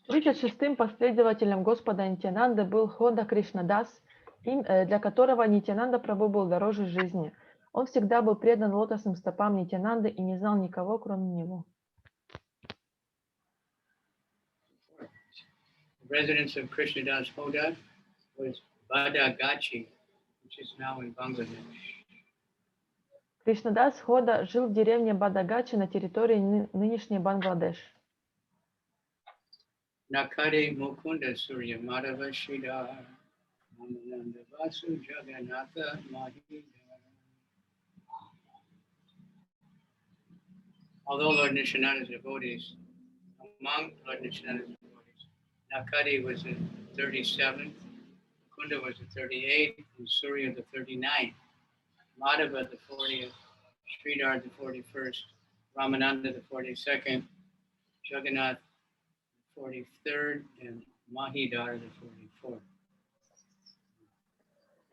36-м последователем Господа Нитьянанды был Хода Кришнадас, для которого Нитьянанда Прабху был дороже жизни. Он всегда был предан лотосным стопам Нитьянанды и не знал никого, кроме него. The residence of Krishnadas Hoda was Badagachi, which is now in Bangladesh. Кришнадас Хода жил в деревне Бадагачи на территории нынешней Бангладеш. Nakade Mukunda Surya Madhava Sridhar Ramananda Vasu Jagannatha Mahidhara. Although Lord Nityananda's devotees, among Lord Nityananda's devotees, Nakade was the 37th, Mukunda was the 38th, and Surya the 39th, Madhava the 40th, Sridhar the 41st, Ramananda the 42nd, Jagannath 43rd, and Mahidhara the 44th.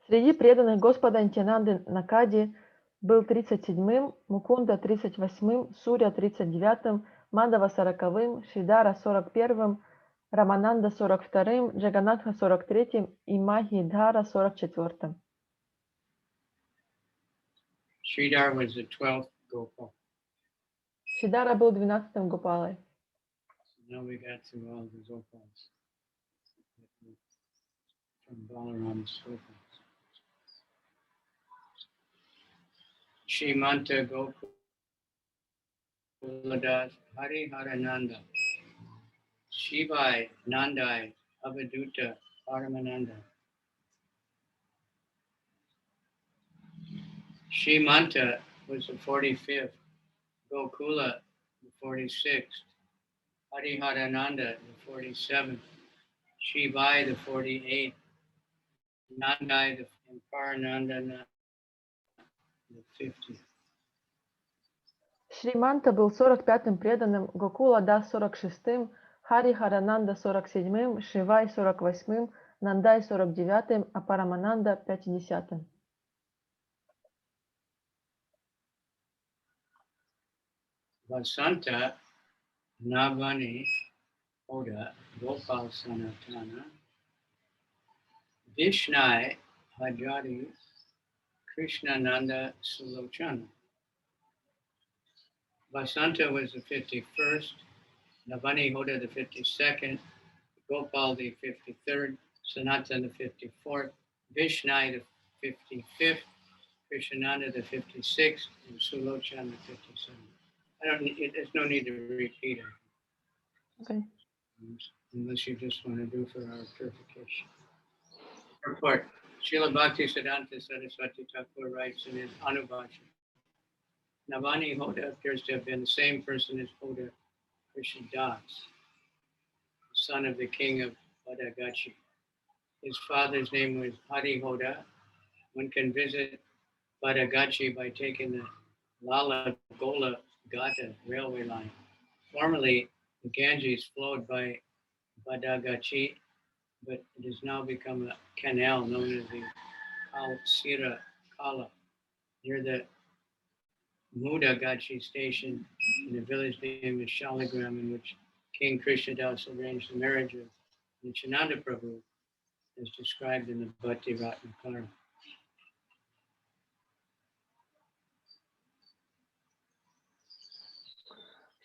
Среди преданных Господа Нитьянанды Накади был 37-м, Мукунда 38-м, Суря 39-м, Мадава 40-м, Шридара 41-м, Рамананда 42-м, Джаганатха 43-м и Махидхара 44-м. Sridhar was the 12th Gopal. Шридара был 12-м Гопалой. Now we got through all the Gopals from Balaram's Gopals. Shrimanta Gopaladas Hari Harananda Shivai Nandai Avaduta Paramananda. Shrimanta was the 45th, Gokula the 46th, Hari Harananda the 47th, Shivai the 48th, Nandai and Parananda the 50th. Шриманта был 45-м преданным, Гокула Дас 46-м, Хари Харананда 47-м, Шивай 48-м, Нандай 49-м, а Парамананда 50-м. Vasanta Navani Oda Gopal Sanatana Vishnai Hajari Krishnananda Sulochana. Vasanta was the 51st, Navani Hoda the 52nd, Gopal the 53rd, Sanatana the 54th, Vishnai the 55th, Krishnananda the 56th, and Sulochana the 57th. There's no need to repeat it. Okay. Unless you just want to do for our purification. Report. Srila Bhaktisiddhanta Saraswati Thakur writes in his Anubhasha, Navani Hoda appears to have been the same person as Hoda Krishnadas, the son of the king of Badagachi. His father's name was Adi Hoda. One can visit Badagachi by taking the Lala Gola Gata railway line. Formerly, the Ganges flowed by Badagachi, but it has now become a canal known as the Kalsira Kala, near the Mudagachi station in a village named Shaligram, in which King Krishnadas arranged the marriage of Nityananda Prabhu, as described in the Bhakti Ratnakara.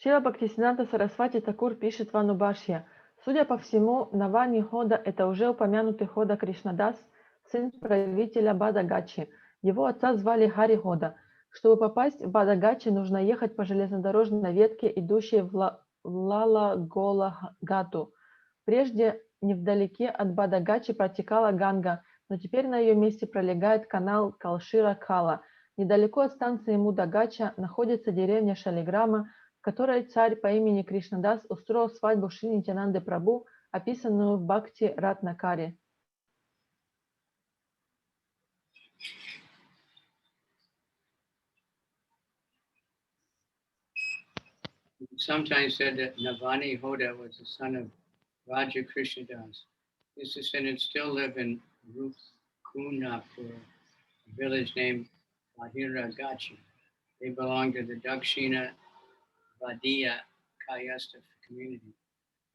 Шрила Бхактисиддханта Сарасвати Такур пишет в Анубашья: судя по всему, Навани Хода – это уже упомянутый Хода Кришнадас, сын правителя Бадагачи. Его отца звали Хари Хода. Чтобы попасть в Бадагачи, нужно ехать по железнодорожной ветке, идущей в Лала-Гола-Гату. Прежде невдалеке от Бадагачи протекала Ганга, но теперь на ее месте пролегает канал Калшира-Кала. Недалеко от станции Мудагача находится деревня Шалиграма, в которой царь по имени Кришнадас устроил свадьбу Шри Нитьянанды Прабху, описанную в Бхакти Ратнакаре. Sometimes said that Navani Hoda was the son of Raja Krishnadas. His descendants still live in Rukunapur, a village named Bahiragachi. They belong to the Dakshina Vadiya Kayastha community.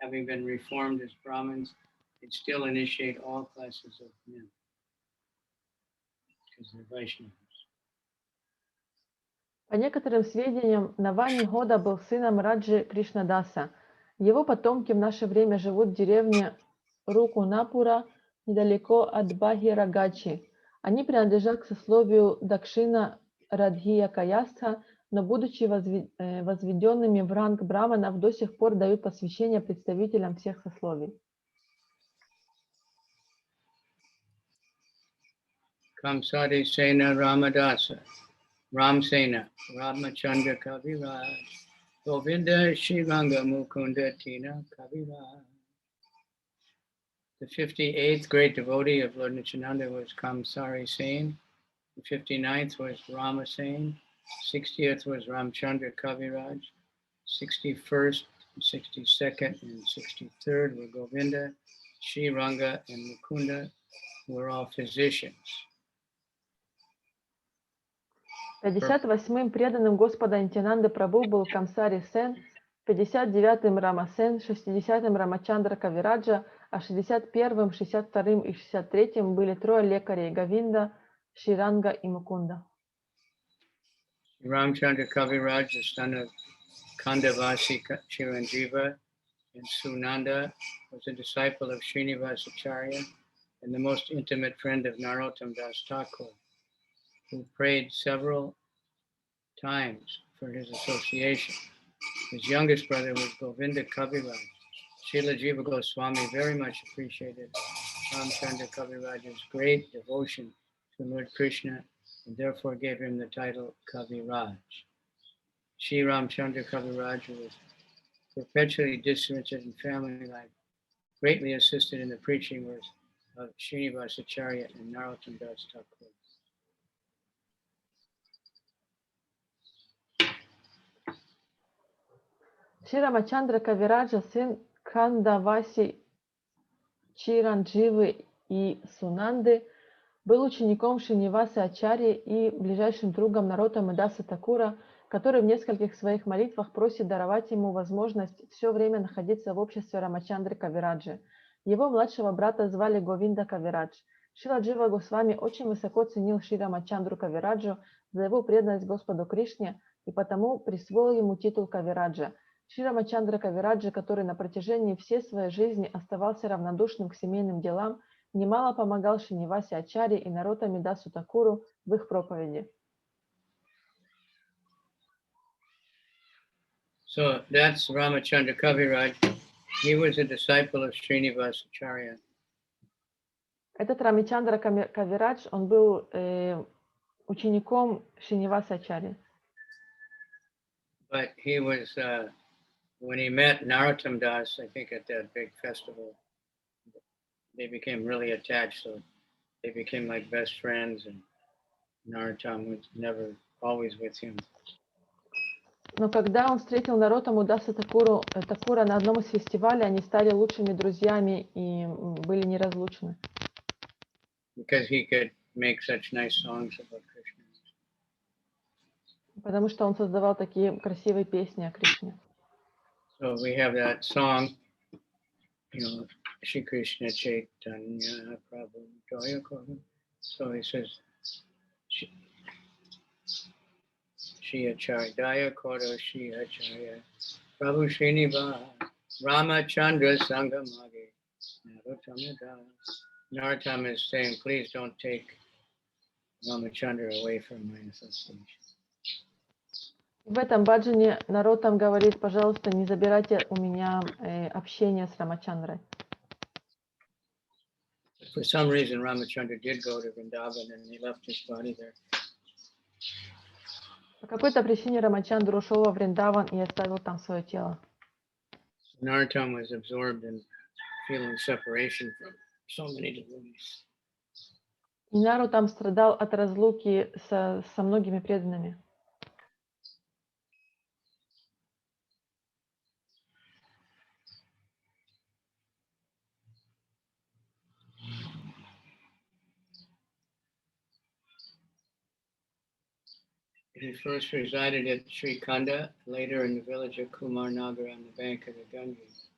Having been reformed as Brahmins, they still initiate all classes of men because they're Vaishnavas. По некоторым сведениям, Навани Года был сыном Раджи Кришнадаса. Его потомки в наше время живут в деревне Рукунапура, недалеко от Бхагирагачи. Они принадлежат к сословию Дакшина Радхия Каястха, но, будучи возведенными в ранг браманов, до сих пор дают посвящение представителям всех сословий. Kamsadi Sena Ramadasa, Ramsena, Ramachandra Kaviraj, Govinda Shiranga Mukunda Tina Kaviraj. The 58th great devotee of Lord Nityananda was Kamsari Sen. The 59th was Rama Sen. 60th was Ramchandra Kaviraj. 61st, 62nd, and 63rd were Govinda, Shiranga, and Mukunda, who were all physicians. 58-м преданным Господа Нитьянанды Прабху был Камсари Сен, 59-м Рама Сен, 60-м Рамачандра Кавираджа, а 61-м, 62-м и 63-м были трое лекарей Говинда, Ширанга и Мукунда. Ramchandra Kaviraj, the son of Kandavasi Chiranjiva and Sunanda, was a disciple of Srinivasacharya and the most intimate friend of Narottam Das Thakur, who prayed several times for his association. His youngest brother was Govinda Kaviraj. Srila Jiva Goswami very much appreciated Ramchandra Kaviraj's great devotion to Lord Krishna and therefore gave him the title Kaviraj. Shri Ramchandra Kaviraj was perpetually disinterested in family life, greatly assisted in the preaching works of Srinivasacharya and Narottam Das Thakur. Шри Рамачандра Кавираджа, сын Кандаваси Чирандживы и Сунанды, был учеником Шринивасы Ачарьи и ближайшим другом Нароттамы Даса Такура, который в нескольких своих молитвах просит даровать ему возможность все время находиться в обществе Рамачандры Кавираджи. Его младшего брата звали Говинда Кавирадж. Шрила Джива Госвами очень высоко ценил Шри Рамачандру Кавираджу за его преданность Господу Кришне и потому присвоил ему титул Кавираджа. Шри Рамачандра Кавираджи, который на протяжении всей своей жизни оставался равнодушным к семейным делам, немало помогал Шринивасе Ачарье и Нароттаме Дасу Такуру в их проповеди. So that's Ramachandra Kaviraj. He was a disciple of Srinivasacharya. Этот Рамачандра Кавирадж, он был учеником Шринивасы Ачарьи. But he was, when he met Narottam Das, I think at that big festival, they became really attached. So they became like best friends, and Narottam was never always with him. Но когда он встретил Нароттаму Даса Такура на одном из фестивалей, они стали лучшими друзьями и были неразлучны. Because he could make such nice songs about Krishna. Потому что он создавал такие красивые песни о Кришне. So we have that song, Shri Krishna Chaitanya Prabhu Jaya Koda. So he says, Shri Acharya Koda, Shri Acharya Prabhu Srinivas, Ramachandra Sangamage, Narottama Das. Narottam is saying, please don't take Ramachandra away from my association. В этом баджане Нароттам говорит, пожалуйста, не забирайте у меня общение с Рамачандрой. For some reason, Ramachandra did go to Vrindavan and he left his body there. По какой-то причине Рамачандра ушел во Вриндаван и оставил там свое тело. Narottam was absorbed in feeling separation from so many devotees. И Нароттам страдал от разлуки со многими преданными. He first resided at Sri Khanda, later in the village of Kumarnagar on the bank of the Ganges.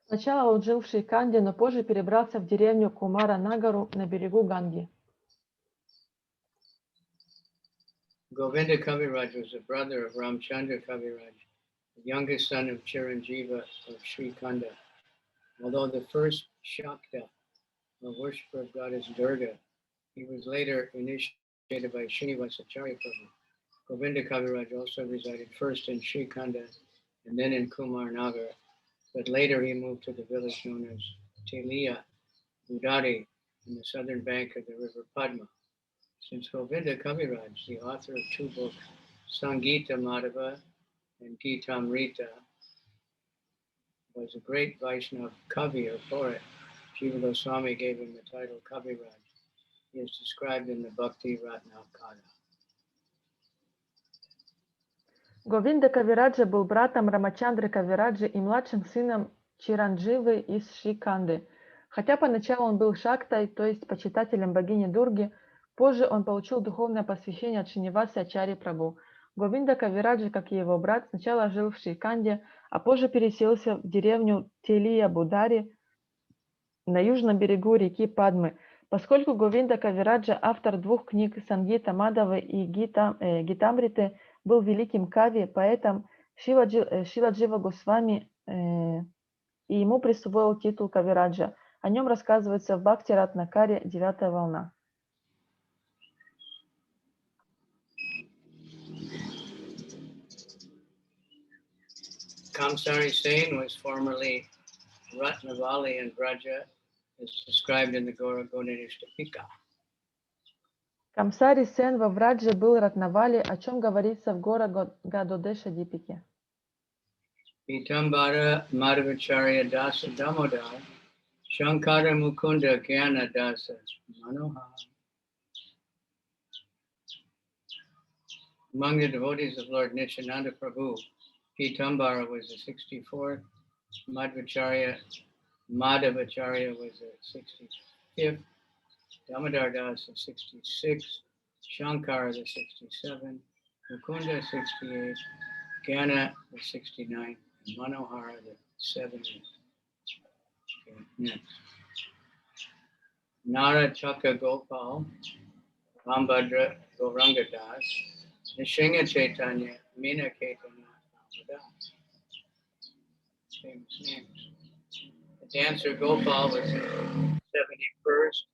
Сначала он жил в Шриканде, но позже перебрался в деревню Кумара-Нагару на берегу Ганги. Govinda Kaviraj was the brother of Ramchandra Kaviraj, the youngest son of Chiranjiva of Sri Khanda. Although the first Shakta, a worshipper of goddess Durga, he was later initiated by Srinivasacharya Prabhu. Govinda Kaviraj also resided first in Sri Khanda and then in Kumarnagar, but later he moved to the village known as Telia, Budari, on the southern bank of the river Padma. Since Govinda Kaviraj, the author of two books, Sangita Madhava and Gita-mrita, was a great Vaishnava Kavi or poet, Jiva Goswami gave him the title Kaviraj. He is described in the Bhakti Ratnakara. Говинда Кавираджа был братом Рамачандры Кавираджи и младшим сыном Чирандживы из Шриканды. Хотя поначалу он был шактой, то есть почитателем богини Дурги, позже он получил духовное посвящение от Шринивасы Ачарьи Прабху. Говинда Кавираджи, как и его брат, сначала жил в Шриканде, а позже переселился в деревню Телия-Будари на южном берегу реки Падмы. Поскольку Говинда Кавираджа, автор двух книг Сангита Мадавы и Гитамриты, был великим кави, поэтом Шиладжива Госвами и ему присвоил титул Кавираджа. О нем рассказывается в Бхакти Ратнакаре, 9-я волна. Kamsari Sen was formerly Ratnavali in Braja, as described in the Gaura-Gaudinishthapika. Камсари Сен во Врадже был Ратнавали, о чем говорится в Гора Гадодеша Дипике. Pitambara Madhavacharya Dasa Damodar, Shankara Mukunda Gyana Dasa Manohar. Among the devotees of Lord Nityānanda Prabhu, Pitambara was the 64th, Madhavacharya was the 65th, Damodar Das the 66th, Shankara the 67th, Mukunda 68th, Gyana the 69th, and Manohara the 70th. Okay, next. Nara Chaka Gopal, Rambhadra Gauranga Das, Nishinga Chaitanya, Meena Caitanya Das. Famous names. The dancer Gopal was the 71st,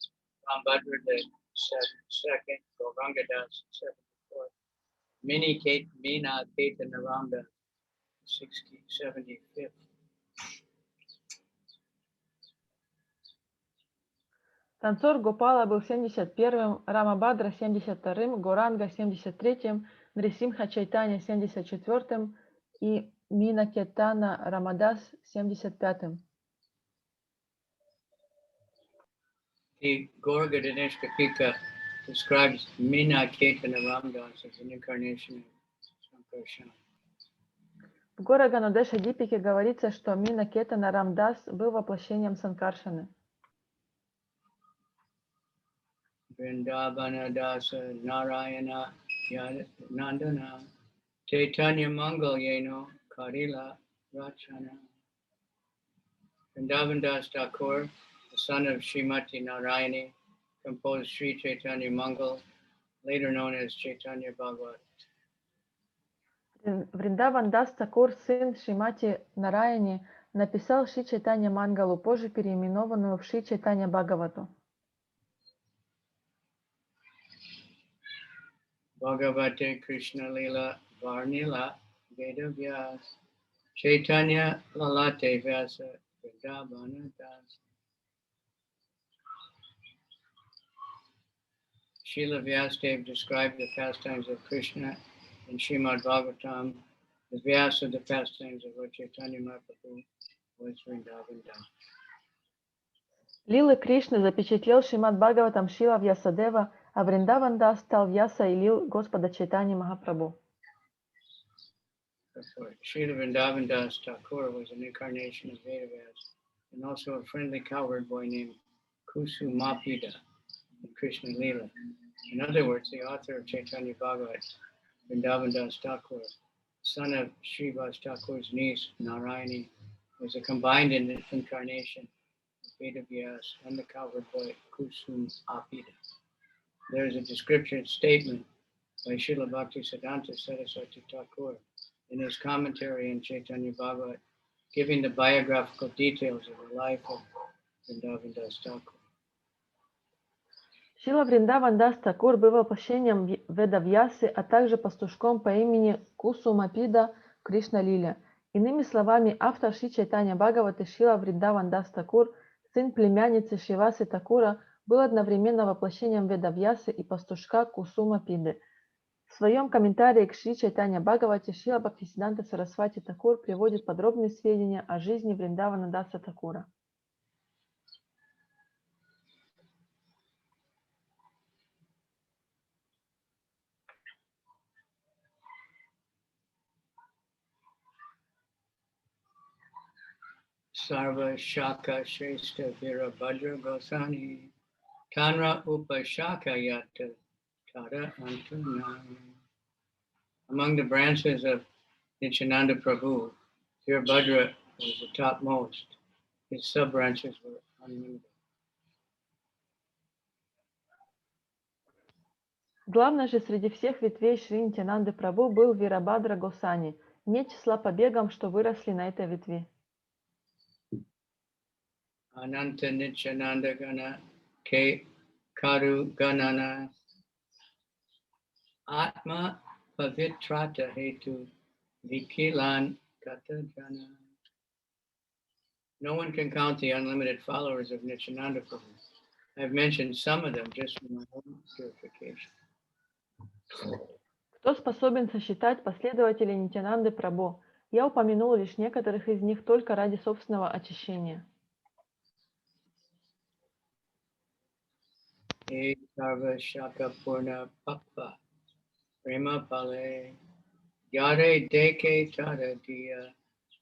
Rambhadra the 2nd, Gauranga Das the 74th, Meena Caitanya 75th. Танцор Гопала был 71-м, Рамабадра 72-м, Горанга 73-м, Нрисимха Чайтанья 74-м и Мина Кетана Рамадас 75-м. The Gaura-Gaudinishthapika describes Meena Caitanya Ramdas as an incarnation of Sankarshan. В Гора Ганодеша Дипике говорится, что Мина Кетана Рамдас был воплощением Санкаршаны. Vrindavana Dasa Narayana Nandana Chaitanya Mangal Yeno Karila Rachana. Vrindavan Das Thakur, the son of Srimati Narayani, composed Sri Chaitanya Mangal, later known as Chaitanya Bhagavat. Вриндаван Дас Такур, сын Шримати Нараяни, написал Шри Чайтанья Мангалу, позже переименованную в Шри Чайтанья Бхагавату. Bhagavate Krishna Lila Varnila Vedavyas Chaitanya Lalate Vyasa Vrindavana Das. Srila Vyasadeva described the pastimes of Krishna in Srimad Bhagavatam as Vyasa, the pastimes of Lord Chaitanya Mahaprabhu was Vrindavan Das. Лилы Кришны запечатлел Шримад Бхагаватам Шрила Вьясадева, а Вриндаван Дас стал Вьяса и лил Господа Чайтаньи Махапрабху. Srila Vrindavan Das Thakur was an incarnation of Vedavas and also a friendly cowherd boy named Kusumapida in Krishna Lila. In other words, the author of Chaitanya Bhagavat, Vrindavan Das Thakur, son of Srivas Thakur's niece, Narayani, was a combined incarnation of Vedavyas and the cowherd boy Kusum Apida. There is a description statement by Srila Bhaktisiddhanta Saraswati Thakur in his commentary on Chaitanya Bhagavat, giving the biographical details of the life of Vrindavan Das Thakur. Шрила Вриндаван Дас Такур был воплощением Ведавьясы, а также пастушком по имени Кусумапида в Кришна-лиле. Иными словами, автор Шри Чайтанья Бхагаваты Шрила Вриндаван Дас Такур, сын племянницы Шривасы Такура, был одновременно воплощением Ведавьясы и пастушка Кусумапиды. В своем комментарии к Шри Чайтанья Бхагавате Шрила Бхактисиддханта Сарасвати Такур приводит подробные сведения о жизни Вриндавана Даса Такура. Sarva Shaka Shrestha Virabhadra Gosani Tanra Upashaka Yata Tara Antuna. Among the branches of Nityananda Prabhu, Virabhadra was the topmost. His sub-branches were unlimited. Главное же среди всех ветвей Шри Нитьянанды Прабhu был Вирабхадра Госани, не числа побегом, что выросли на этой ветви. Ananta Nityananda Gana Ke Karu Ganana Atma Pavitrata Hetu Vikilan Kata Jana. No one can count the unlimited followers of Nityananda Prabhu. I've mentioned some of them just for my own purification. Кто способен сосчитать последователей Нитьянанды Прабhu? Я упомянул лишь некоторых из них только ради собственного очищения. E Sarva Shaka Purna Pakva Prema Pale Yare Deke Tada Diya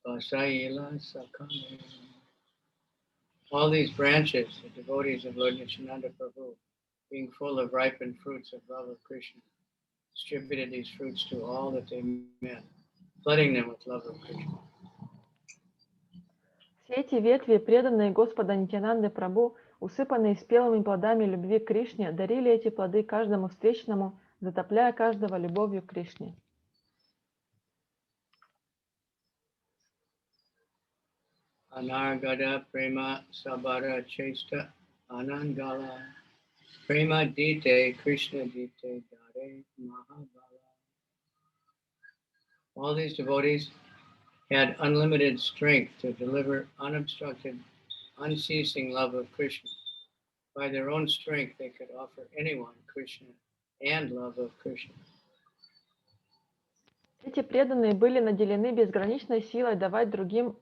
Vasaila Sakane. All these branches, the devotees of Lord Nityananda Prabhu, being full of ripened fruits of love of Krishna, distributed these fruits to all that they met, flooding them with love of Krishna. Все эти ветви, преданные Господа Нитьянанды Прабhu, усыпанные спелыми плодами любви к Кришне, дарили эти плоды каждому встречному, затопляя каждого любовью к Кришне. Anargada Prema Sabara Chesta Anangala Prema Dite Krishna Dite Dare Mahabala. All these devotees had unlimited strength to deliver unobstructed, unceasing love of Krishna. By their own strength, they could offer anyone Krishna and love of Krishna. Эти преданные были наделены безграничной силой давать другим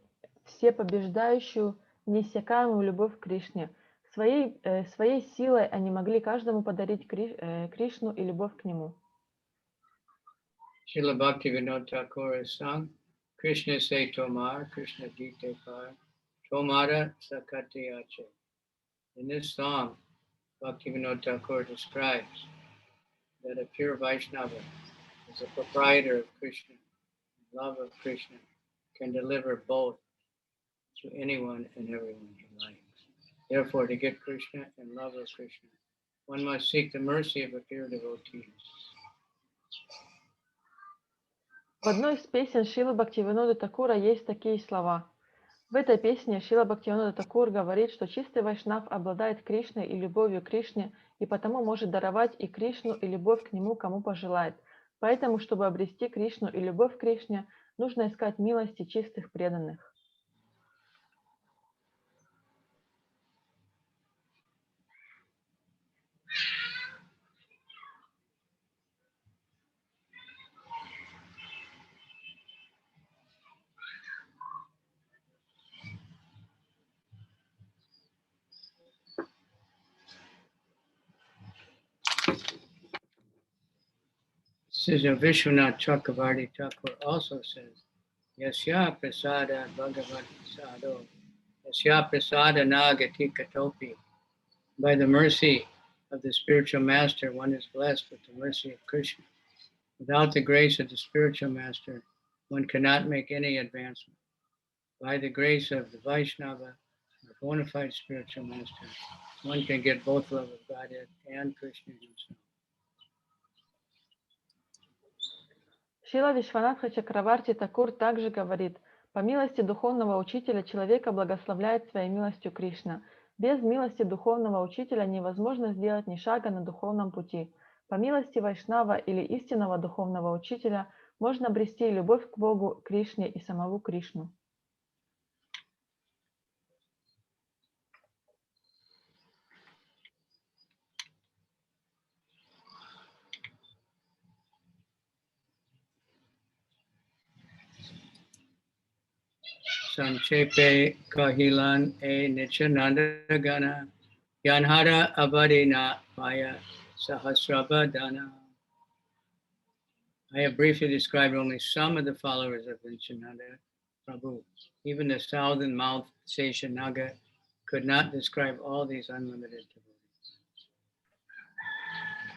всепобеждающую, неиссякаемую любовь к Кришне. Своей силой они могли каждому подарить Кришну и любовь к нему. Srila Bhaktivinoda Thakur has sung, Krishna se tomar, Krishna dite par, tomara sakati ache. In this song, Bhaktivinoda Thakur describes that a pure Vaishnava is a proprietor of Krishna, love of Krishna, can deliver both to anyone and everyone he likes. Therefore, to get Krishna and love of Krishna, one must seek the mercy of a pure devotee. В одной из песен Шрилы Бхактивиноды Такура есть такие слова. В этой песне Шрила Бхактивинода Такур говорит, что чистый вайшнав обладает Кришной и любовью к Кришне, и потому может даровать и Кришну, и любовь к нему, кому пожелает. Поэтому, чтобы обрести Кришну и любовь к Кришне, нужно искать милости чистых преданных. Vishwanath Chakravarti Thakur also says, Yasya prasada bhagavat sado, Yasya prasada nagati katopi. By the mercy of the spiritual master, one is blessed with the mercy of Krishna. Without the grace of the spiritual master, one cannot make any advancement. By the grace of the Vaishnava, or bona fide spiritual master, one can get both love of Godhead and Krishna himself. Шрила Вишванатха Чакраварти Такур также говорит: по милости духовного учителя человека благословляет своей милостью Кришна. Без милости духовного учителя невозможно сделать ни шага на духовном пути. По милости Вайшнава или истинного духовного учителя можно обрести любовь к Богу, Кришне и самого Кришну. Sanchepe Kahilan E Nityananda Gana Yanhara Abadina Maya Sahasrabhadana. I have briefly described only some of the followers of Nityananda Prabhu. Even the thousand-mouthed Seshanaga could not describe all these unlimited devotees.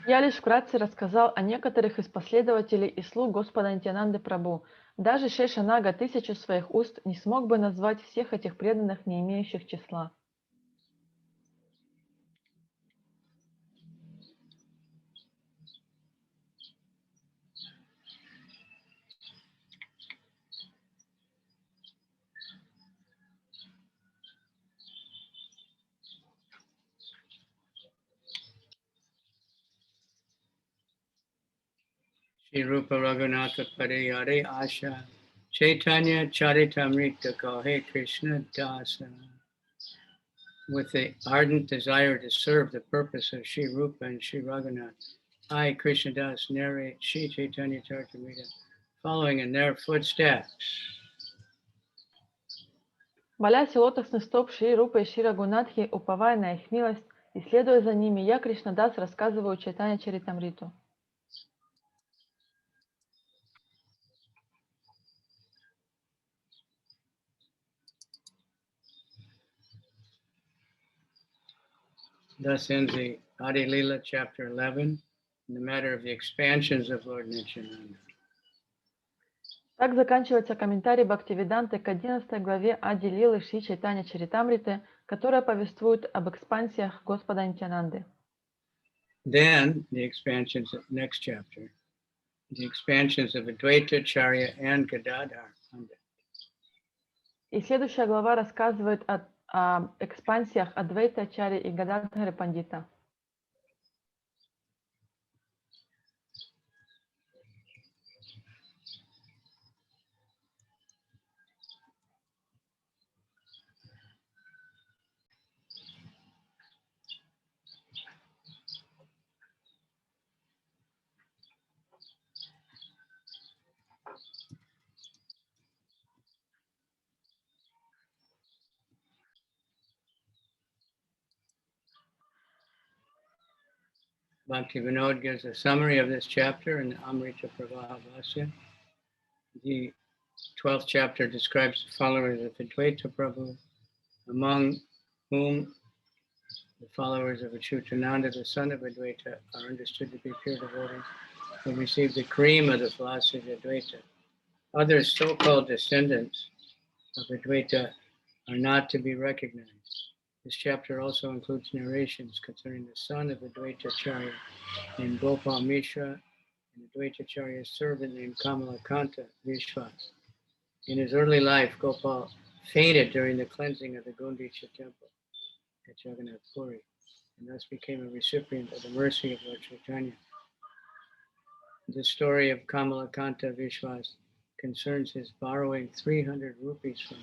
Я лишь вкратце рассказал о некоторых из последователей и слуг Господа Нитьянанды Прабху. Даже Шешанага тысячу своих уст не смог бы назвать всех этих преданных, не имеющих числа. Shri Rupa Raghunatha Pariyare Asha Caitanya-caritāmṛta Kahe Krishna Dasa. With the ardent desire to serve the purpose of Shri Rupa and Shri Raghunath, I, Krishna Das, narrate Shri Caitanya-caritāmṛta, following in their footsteps. Молясь у лотосных стоп Шри Рупы и Шри Рагунатхи, уповая на их милость и следуя за ними, я, Кришнадас, рассказываю Чайтанья-чаритамриту. Thus ends the Adi-lila, chapter 11, in the matter of the expansions of Lord Nityānanda. Так заканчивается комментарий Бхактивиданты к 11 главе Ади-лилы Шри Чайтанья-чаритамриты, которая повествует об экспансиях Господа Нитьянанды. Then the expansions of next chapter, the expansions of Advaita-charya and Gadadhar. И следующая глава рассказывает о экспансиях Адвайта-ачарьи и Гададхары Пандита. Bhaktivinoda gives a summary of this chapter in the Amrita Pravaha Bhasya. The 12th chapter describes the followers of Advaita Prabhu, among whom the followers of Achyutananda, the son of Advaita, are understood to be pure devotees who received the cream of the philosophy of Advaita. Other so-called descendants of Advaita are not to be recognized. This chapter also includes narrations concerning the son of Advaita-charya named Gopal Mishra and Advaita-charya's servant named Kamalakanta Vishwas. In his early life, Gopal fainted during the cleansing of the Gundicha temple at Jagannath Puri, and thus became a recipient of the mercy of Lord Chaitanya. The story of Kamalakanta Vishwas concerns his borrowing 300 rupees from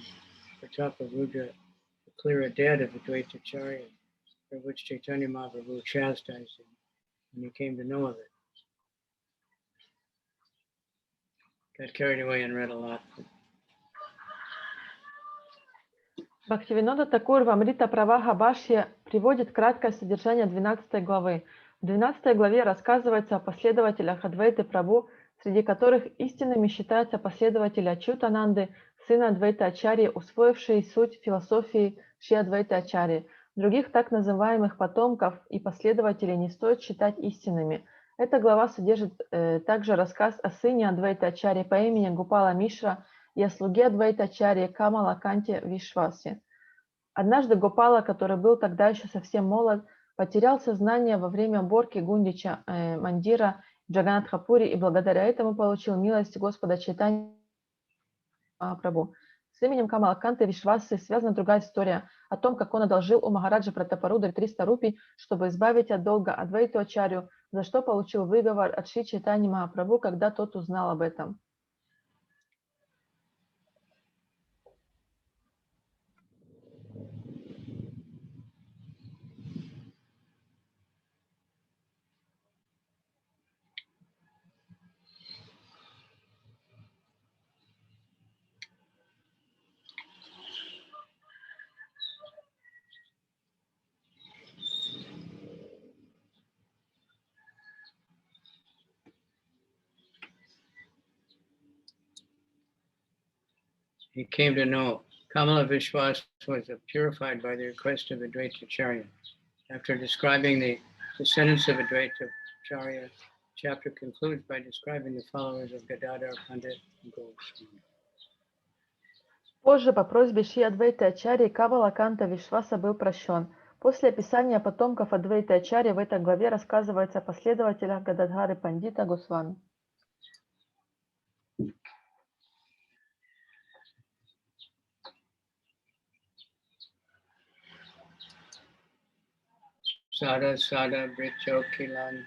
Pratapa-rudra to clear a debt of Advaita-charya, for which Chaitanya Mahaprabhu chastised him when he came to know of it. Got carried away and read a lot. Бхактивинода Такур в Амрита Праваха Бхашье приводит краткое содержание 12 главы. В 12 главе рассказывается о последователях Адвайты Прабху, среди которых истинными считаются последователи Ачютананды, сына Адвайта-ачарьи, усвоившие суть философии Шри Адвайта-ачарьи. Других так называемых потомков и последователей не стоит считать истинными. Эта глава содержит также рассказ о сыне Адвайта-ачарьи по имени Гупала Мишра и о слуге Адвайта-ачарьи Камала-канте Вишвасе. Однажды Гопала, который был тогда еще совсем молод, потерял сознание во время уборки Гундича Мандира в Джаганатхапури и благодаря этому получил милость Господа Чайтанья-Прабху. С именем Камала-канты Вишвасы связана другая история о том, как он одолжил у Махараджа Пратапарудры 300 рупий, чтобы избавить от долга Адвайту-ачарью, за что получил выговор от Шри Чайтаньи-Махапрабху, когда тот узнал об этом. He came to know Kamala Vishwas was purified by the request of Advaita-charya. After describing the descendants of Advaita-charya, the chapter concludes by describing the followers of Gadadhar Pandit and Goswami. Позже по просьбе Шри Адвайта-ачарьи Камала-канта Вишваса был прощен. После описания потомков Адвайта-ачарьи в этой главе рассказывается о последователях Гададхары Пандита Госвами. Sada Sada Brito Kilan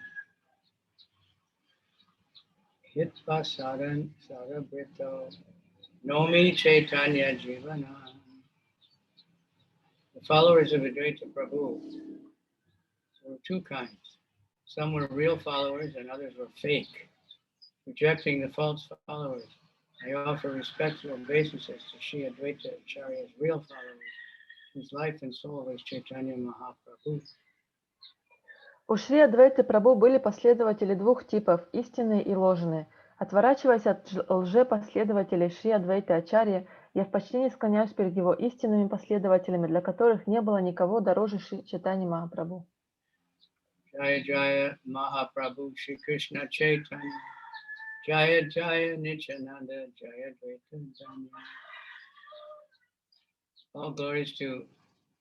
Hitva Sadan Sada Brito Nomi Chaitanya Jivana. The followers of Advaita Prabhu were two kinds. Some were real followers and others were fake. Rejecting the false followers, I offer respectful obeisances to Shri Advaita Acharya's real followers, whose life and soul is Chaitanya Mahaprabhu. У Шри Адвайты Прабху были последователи двух типов – истинные и ложные. Отворачиваясь от лжепоследователей Шри Адвайта-ачарьи, я в почтении склоняюсь перед его истинными последователями, для которых не было никого дороже Шри Чайтаньи Махапрабху. Jaya Jaya Mahaprabhu Shri Krishna Chaitanya Jaya Jaya Nityananda Jaya Dvaitanya. All glories to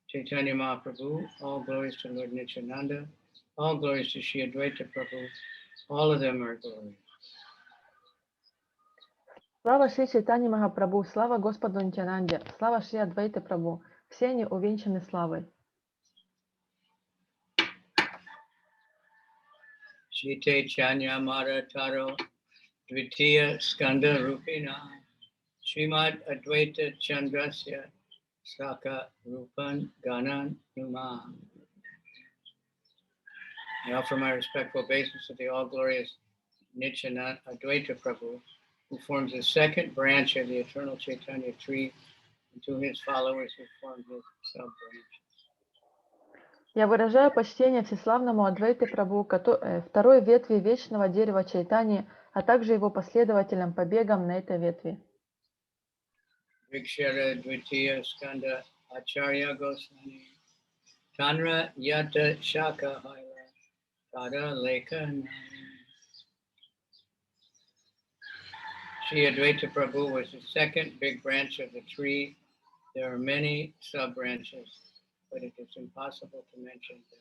Chaitanya Mahaprabhu, all glories to Lord Nityananda, all glories to Shri Advaita Prabhu, all of them are glorious. Слава Шри Чайтаньи Махапрабху, слава Господу Нитьянанде, слава Шри Адвайта Прабху, все они увенчаны славой. Shite Chanya Marataro Dvitiya Skanda Rupina Srimad Advaita Chandrasya Saka Rupan Ganan Numa. I offer my respectful obeisance to the all-glorious Nityananda Advaita Prabhu, who forms the second branch of the eternal Chaitanya tree, and to his followers who form his sub-branches. Я выражаю почтение всеславному Адвайте Прабху, второй ветви вечного дерева Чайтаньи, а также его последователям, побегам на этой ветви. Vikshara Dvitiya Skanda Acharya Goswami Tanra Yata Shaka Haila Tada Leka Nami. Shri Advaita Prabhu was the second big branch of the tree. There are many sub-branches, but it is impossible to mention them.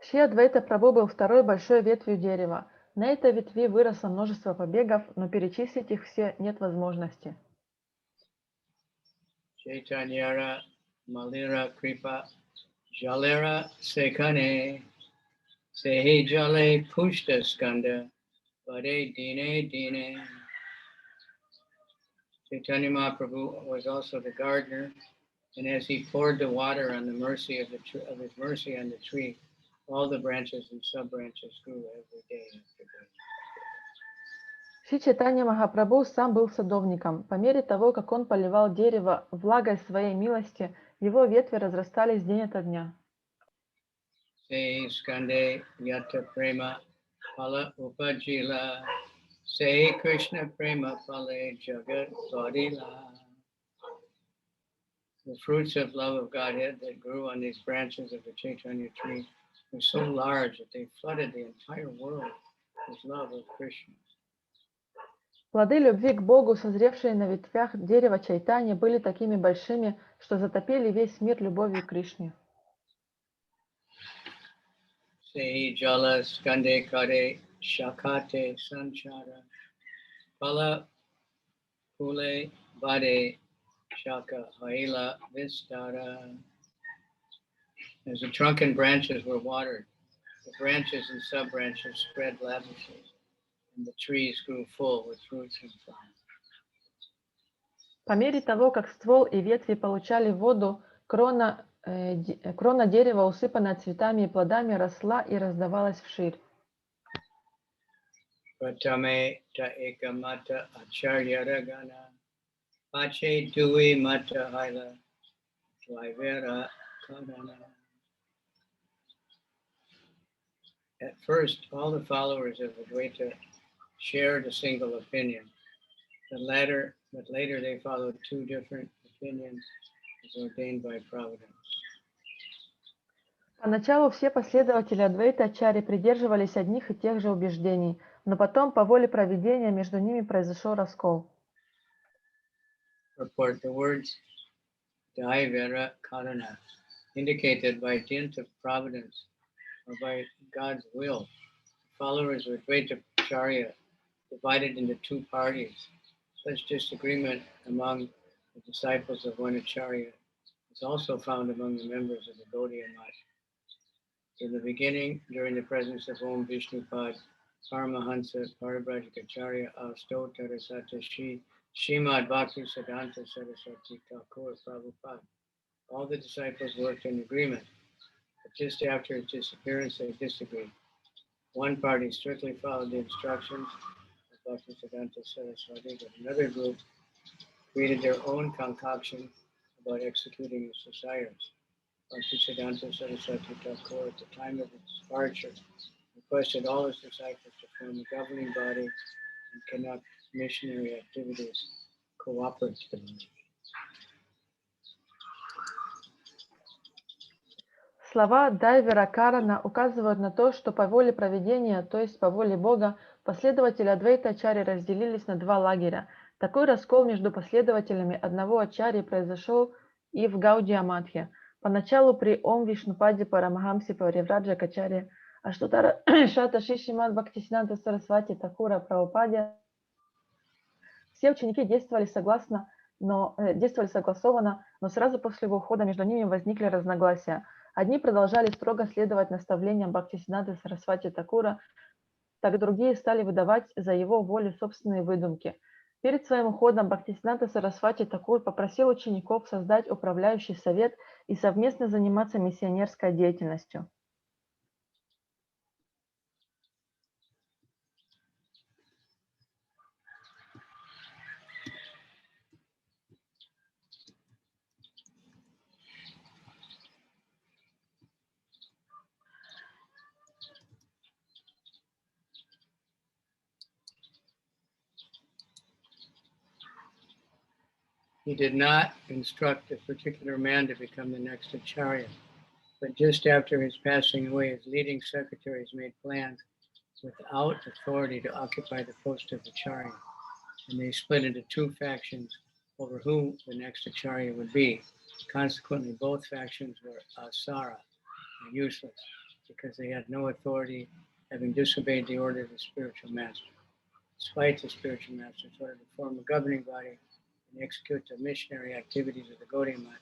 Шри Адвайта Прабху был второй большой ветвью дерева. На этой ветви выросло множество побегов, но перечислить их все нет возможности. Chaitanyara Malira Kripa Jalera Sekane Sehi Jale Pushta Skanda Vade Dine Dine. Chaitanya Mahaprabhu was also the gardener, and as he poured the water on the mercy of his mercy on the tree, all the branches and sub-branches grew every day after day. Шри Чайтанья Махапрабху сам был садовником. По мере того, как он поливал дерево влагой своей милости, его ветви разрастались день ото дня. Sei Skande Yata Prema Pala Upajila Sei Krishna Prema Pale Jagat Audi-lila. The fruits of love of Godhead that grew on these branches of the Chaitanya tree were so large that they flooded the entire world with love of Krishna. Плоды любви к Богу, созревшие на ветвях дерева Чайтани, были такими большими, что затопили весь мир любовью к Кришне. Sei jala skande kare shakate sanchara pala pule vade shaka haila vistara. As the trunk and branches were watered, the branches and sub-branches spread lavishly, and the trees grew full with fruits and flowers. По мере того, как ствол и ветви получали воду, крона дерева, усыпанная цветами и плодами, росла и раздавалась вширь. Pratame ta eka mata acharya ragana pache dui mata haila dvaivera kadana. At first, all the followers of Advaita shared a single opinion. But later they followed two different opinions as ordained by providence. Поначалу все последователи Адвайта Ачарьи придерживались одних и тех же убеждений, но потом, по воле провидения, между ними произошел раскол. Report the words Dvaivera Kadana indicate that by dint of providence or by God's will, followers of Advaita Acharya divided into two parties. Such disagreement among the disciples of one Acharya is also found among the members of the Gaudiya Math. In the beginning, during the presence of Om Vishnupad, Paramahansa Paribrajikacharya Avstota Rasata Srimad Bhakti Siddhanta Saraswati Thakur Prabhupada, all the disciples worked in agreement, but just after his disappearance they disagreed. One party strictly followed the instructions of Bhakti Siddhanta Saraswati, but another group created their own concoction about executing his desires. Bhakti Siddhanta Saraswati Thakur, at the time of his departure, requested all his disciples to form a governing body and conduct missionary activities cooperatively. Слова Дайвера Карана указывают на то, что по воле провидения, то есть по воле Бога, последователи Адвайта Ачарьи разделились на два лагеря. Такой раскол между последователями одного Ачарьи произошел и в Гаудия Матхе. Поначалу при Ом Вишнупаде Парамахамсе Паривраджа Качаре Аштутара Шата Шишимад Бхактисинанта Сарасвати Такура Прабхупаде все ученики действовали согласованно, но сразу после его ухода между ними возникли разногласия. Одни продолжали строго следовать наставлениям Бхактисинанты Сарасвати Такура, так другие стали выдавать за его волю собственные выдумки. Перед своим уходом Бхактисинанта Сарасвати Такур попросил учеников создать управляющий совет и совместно заниматься миссионерской деятельностью. He did not instruct a particular man to become the next Acharya, but just after his passing away, his leading secretaries made plans without authority to occupy the post of Acharya, and they split into two factions over who the next Acharya would be. Consequently, both factions were asara, or useless, because they had no authority, having disobeyed the order of the spiritual master. Despite the spiritual master's order to form a governing body and execute the missionary activities of the Gaudiya Math,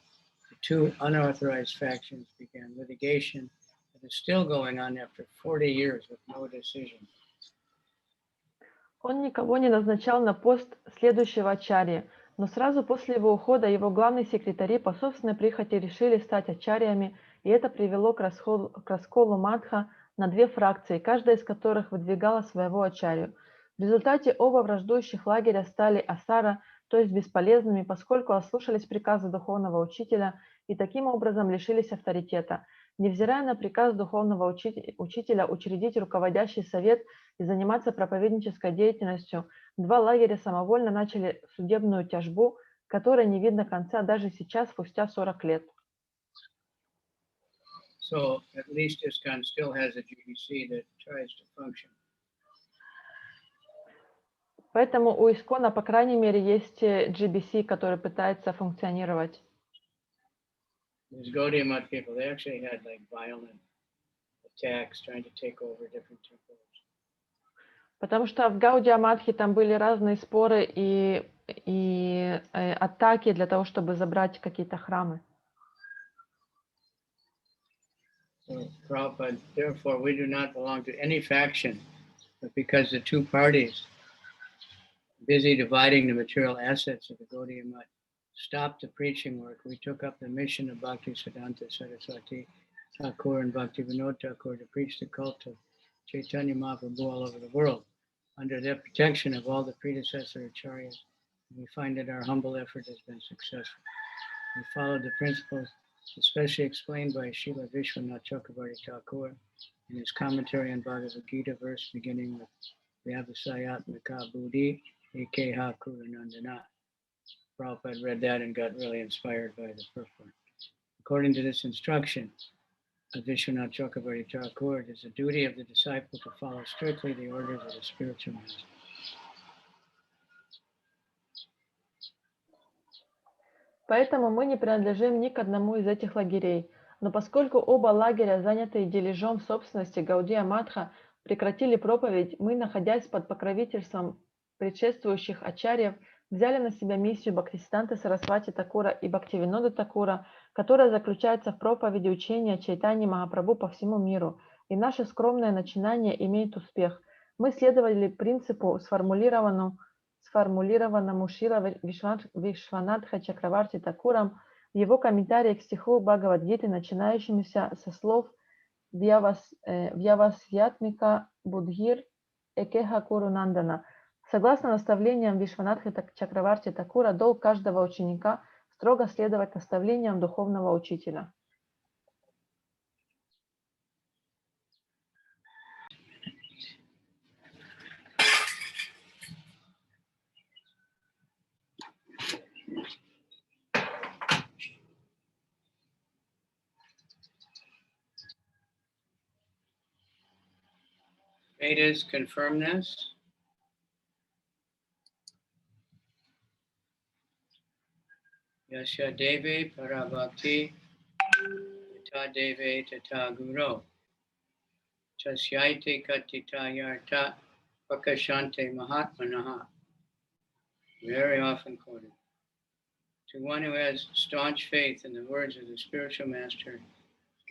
the two unauthorized factions began litigation that is still going on after 40 years with no decision. Он никого не назначал на пост следующего ачарьи, но сразу после его ухода его главные секретари по собственной прихоти решили стать ачарьями, и это привело к расколу Мадха на две фракции, каждая из которых выдвигала своего ачарью. В результате оба враждующих лагеря стали асара, то есть бесполезными, поскольку ослушались приказа духовного учителя и таким образом лишились авторитета. Невзирая на приказ духовного учителя учредить руководящий совет и заниматься проповеднической деятельностью, два лагеря самовольно начали судебную тяжбу, которой не видно конца даже сейчас, спустя 40 лет. So at least ISKCON still has a GBC that tries to function. Поэтому у Искона, по крайней мере, есть GBC, который пытается функционировать. These Gaudiya Math people, they actually had like violent attacks trying to take over different temples. Потому что в Гаудия-матхе там были разные споры и атаки для того, чтобы забрать какие-то храмы. So, Prabhupada, therefore, we do not belong to any faction, but because the two parties busy dividing the material assets of the Gaudiya Math stopped the preaching work, we took up the mission of Bhaktisiddhanta Saraswati Thakur and Bhaktivinoda Thakur to preach the cult of Chaitanya Mahaprabhu all over the world. Under the protection of all the predecessor acharyas, we find that our humble effort has been successful. We followed the principles especially explained by Srila Vishwanath Chakravarti Thakur in his commentary on Bhagavad Gita, verse beginning with Vyavasayatmaka Buddhi Ekeha Kuranandana. Prabhupada read that and got really inspired by the purport. According to this instruction of Vishwanath Chakravarti Thakur, it is the duty of the disciple to follow strictly the orders of the spiritual master. Поэтому мы не принадлежим ни к одному из этих лагерей. Но поскольку оба лагеря, занятые дележом собственности Гаудия-матха, прекратили проповедь, мы, находясь под покровительством предшествующих ачарьев, взяли на себя миссию Бхактисиддханты Сарасвати Такура и Бхактивинода Такура, которая заключается в проповеди учения Чайтаньи Махапрабху по всему миру. И наше скромное начинание имеет успех. Мы следовали принципу, сформулированному Шрила Вишванатха Чакраварти Такуром в его комментарии к стиху Бхагавад-гиты, начинающемуся со слов «Вьявасьятмика Будхир Экеха Курунандана». Согласно наставлениям Вишванатхи Чакраварти Такура, долг каждого ученика строго следовать наставлениям духовного учителя. Vedas confirm this. Yasya Devi Parabhakti Tata Devi Tata Guru Chasyaite Katitayarta Prakashante Mahatmanaha. Very often quoted. To one who has staunch faith in the words of the spiritual master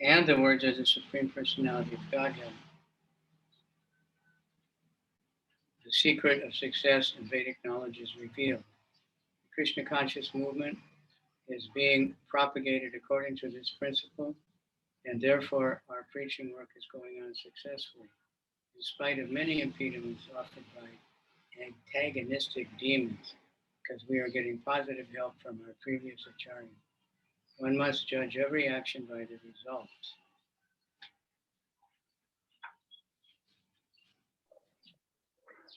and the words of the Supreme Personality of Godhead, the secret of success in Vedic knowledge is revealed. The Krishna conscious movement is being propagated according to this principle, and therefore our preaching work is going on successfully, in spite of many impediments offered by antagonistic demons, because we are getting positive help from our previous acharya. One must judge every action by the results.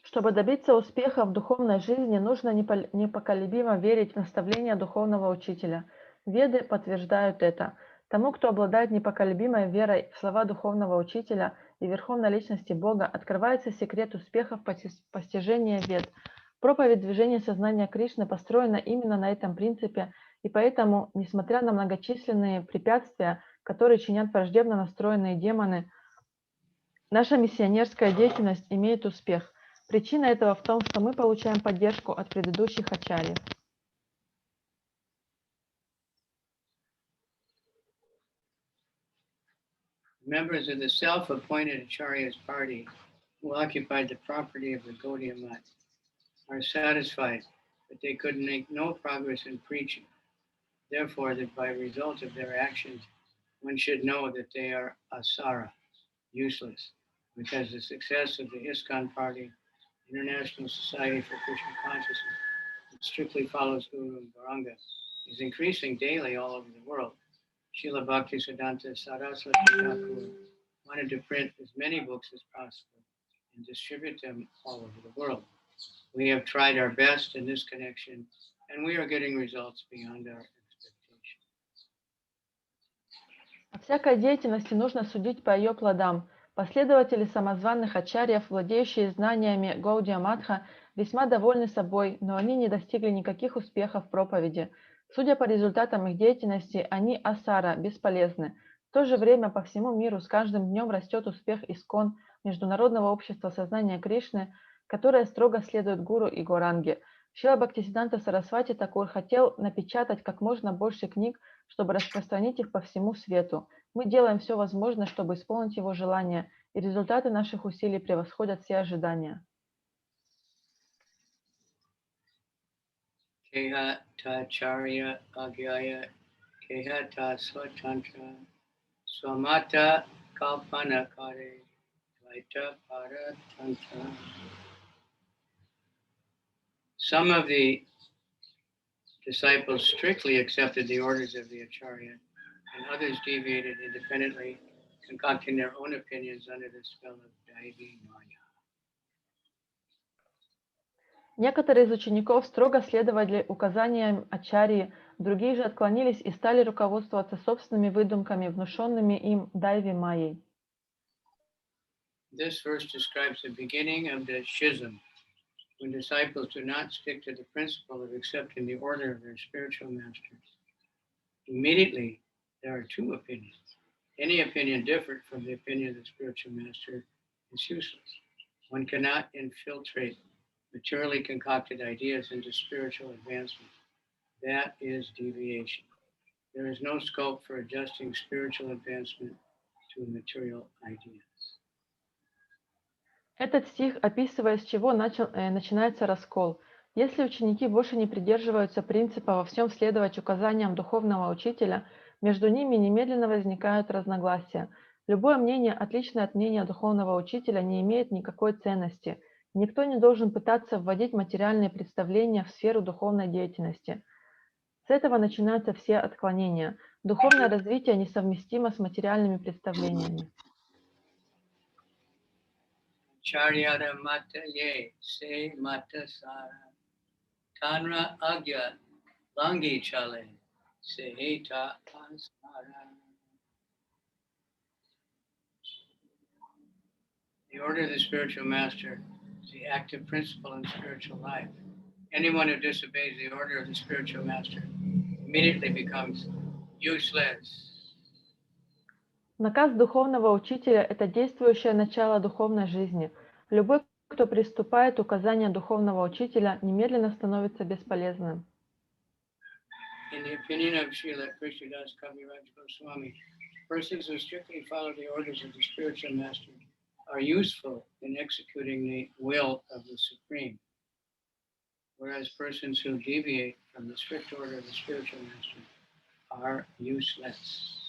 Чтобы добиться успеха в духовной жизни, нужно непоколебимо верить в наставления духовного учителя. Веды подтверждают это. Тому, кто обладает непоколебимой верой в слова духовного учителя и верховной личности Бога, открывается секрет успеха в постижении вед. Проповедь движения сознания Кришны построена именно на этом принципе, и поэтому, несмотря на многочисленные препятствия, которые чинят враждебно настроенные демоны, наша миссионерская деятельность имеет успех. Причина этого в том, что мы получаем поддержку от предыдущих ачарьев. Members of the self-appointed Acharya's party who occupied the property of the Gaudiya Math are satisfied that they could make no progress in preaching. Therefore, that by result of their actions, one should know that they are asara, useless, because the success of the ISKCON party, International Society for Krishna Consciousness, that strictly follows Guru and Varanga, is increasing daily all over the world. Srila Bhaktisiddhanta Saraswati Thakur wanted to print as many books as possible and distribute them all over the world. We have tried our best in this connection And we are getting results beyond our expectations. О всякой деятельности нужно судить по ее плодам. Последователи самозваных ачарьев, владеющие знаниями Гаудия Матха, весьма довольны собой, но они не достигли никаких успехов в проповеди. Судя по результатам их деятельности, они асара, бесполезны. В то же время по всему миру с каждым днем растет успех Искон, Международного общества сознания Кришны, которое строго следует гуру и горанге. Шрила Бхактисиддханта Сарасвати Такур хотел напечатать как можно больше книг, чтобы распространить их по всему свету. Мы делаем все возможное, чтобы исполнить его желание, и результаты наших усилий превосходят все ожидания. Caitanya-caritāmṛta, Caitanya svatantra, Swamata kalpana kare, Dvaita paratantra. Some of the disciples strictly accepted the orders of the Acharya, and others deviated independently, concocting their own opinions under the spell of Daivi Maya. Некоторые из учеников строго следовали указаниям ачарьи, другие же отклонились и стали руководствоваться собственными выдумками, внушенными им Дайви Майей. This verse describes the beginning of the schism, when disciples do not stick to the principle of accepting the order of their spiritual masters. Immediately, there are two opinions. Any opinion different from the opinion of the spiritual master is useless. One cannot infiltrate materially concocted ideas into spiritual advancement. That is deviation. There is no scope for adjusting spiritual advancement to material ideas. Этот стих описывает, с чего начинается раскол. Если ученики больше не придерживаются принципа во всем следовать указаниям духовного учителя, между ними немедленно возникают разногласия. Любое мнение, отличное от мнения духовного учителя, не имеет никакой ценности. Никто не должен пытаться вводить материальные представления в сферу духовной деятельности. С этого начинаются все отклонения. Духовное развитие несовместимо с материальными представлениями. Charyada mata ye se mata sara tanra agya langi chale se heta asara. The order of the spiritual master is the active principle in spiritual life. Anyone who disobeys the order of the spiritual master immediately becomes useless. Наказ духовного учителя – это действующее начало духовной жизни. Любой, кто приступает к указанию духовного учителя, немедленно становится бесполезным. In the opinion of Srila Kavicandra Swami, persons who strictly follow the orders of the spiritual master are useful in executing the will of the Supreme, whereas persons who deviate from the strict order of the spiritual master are useless.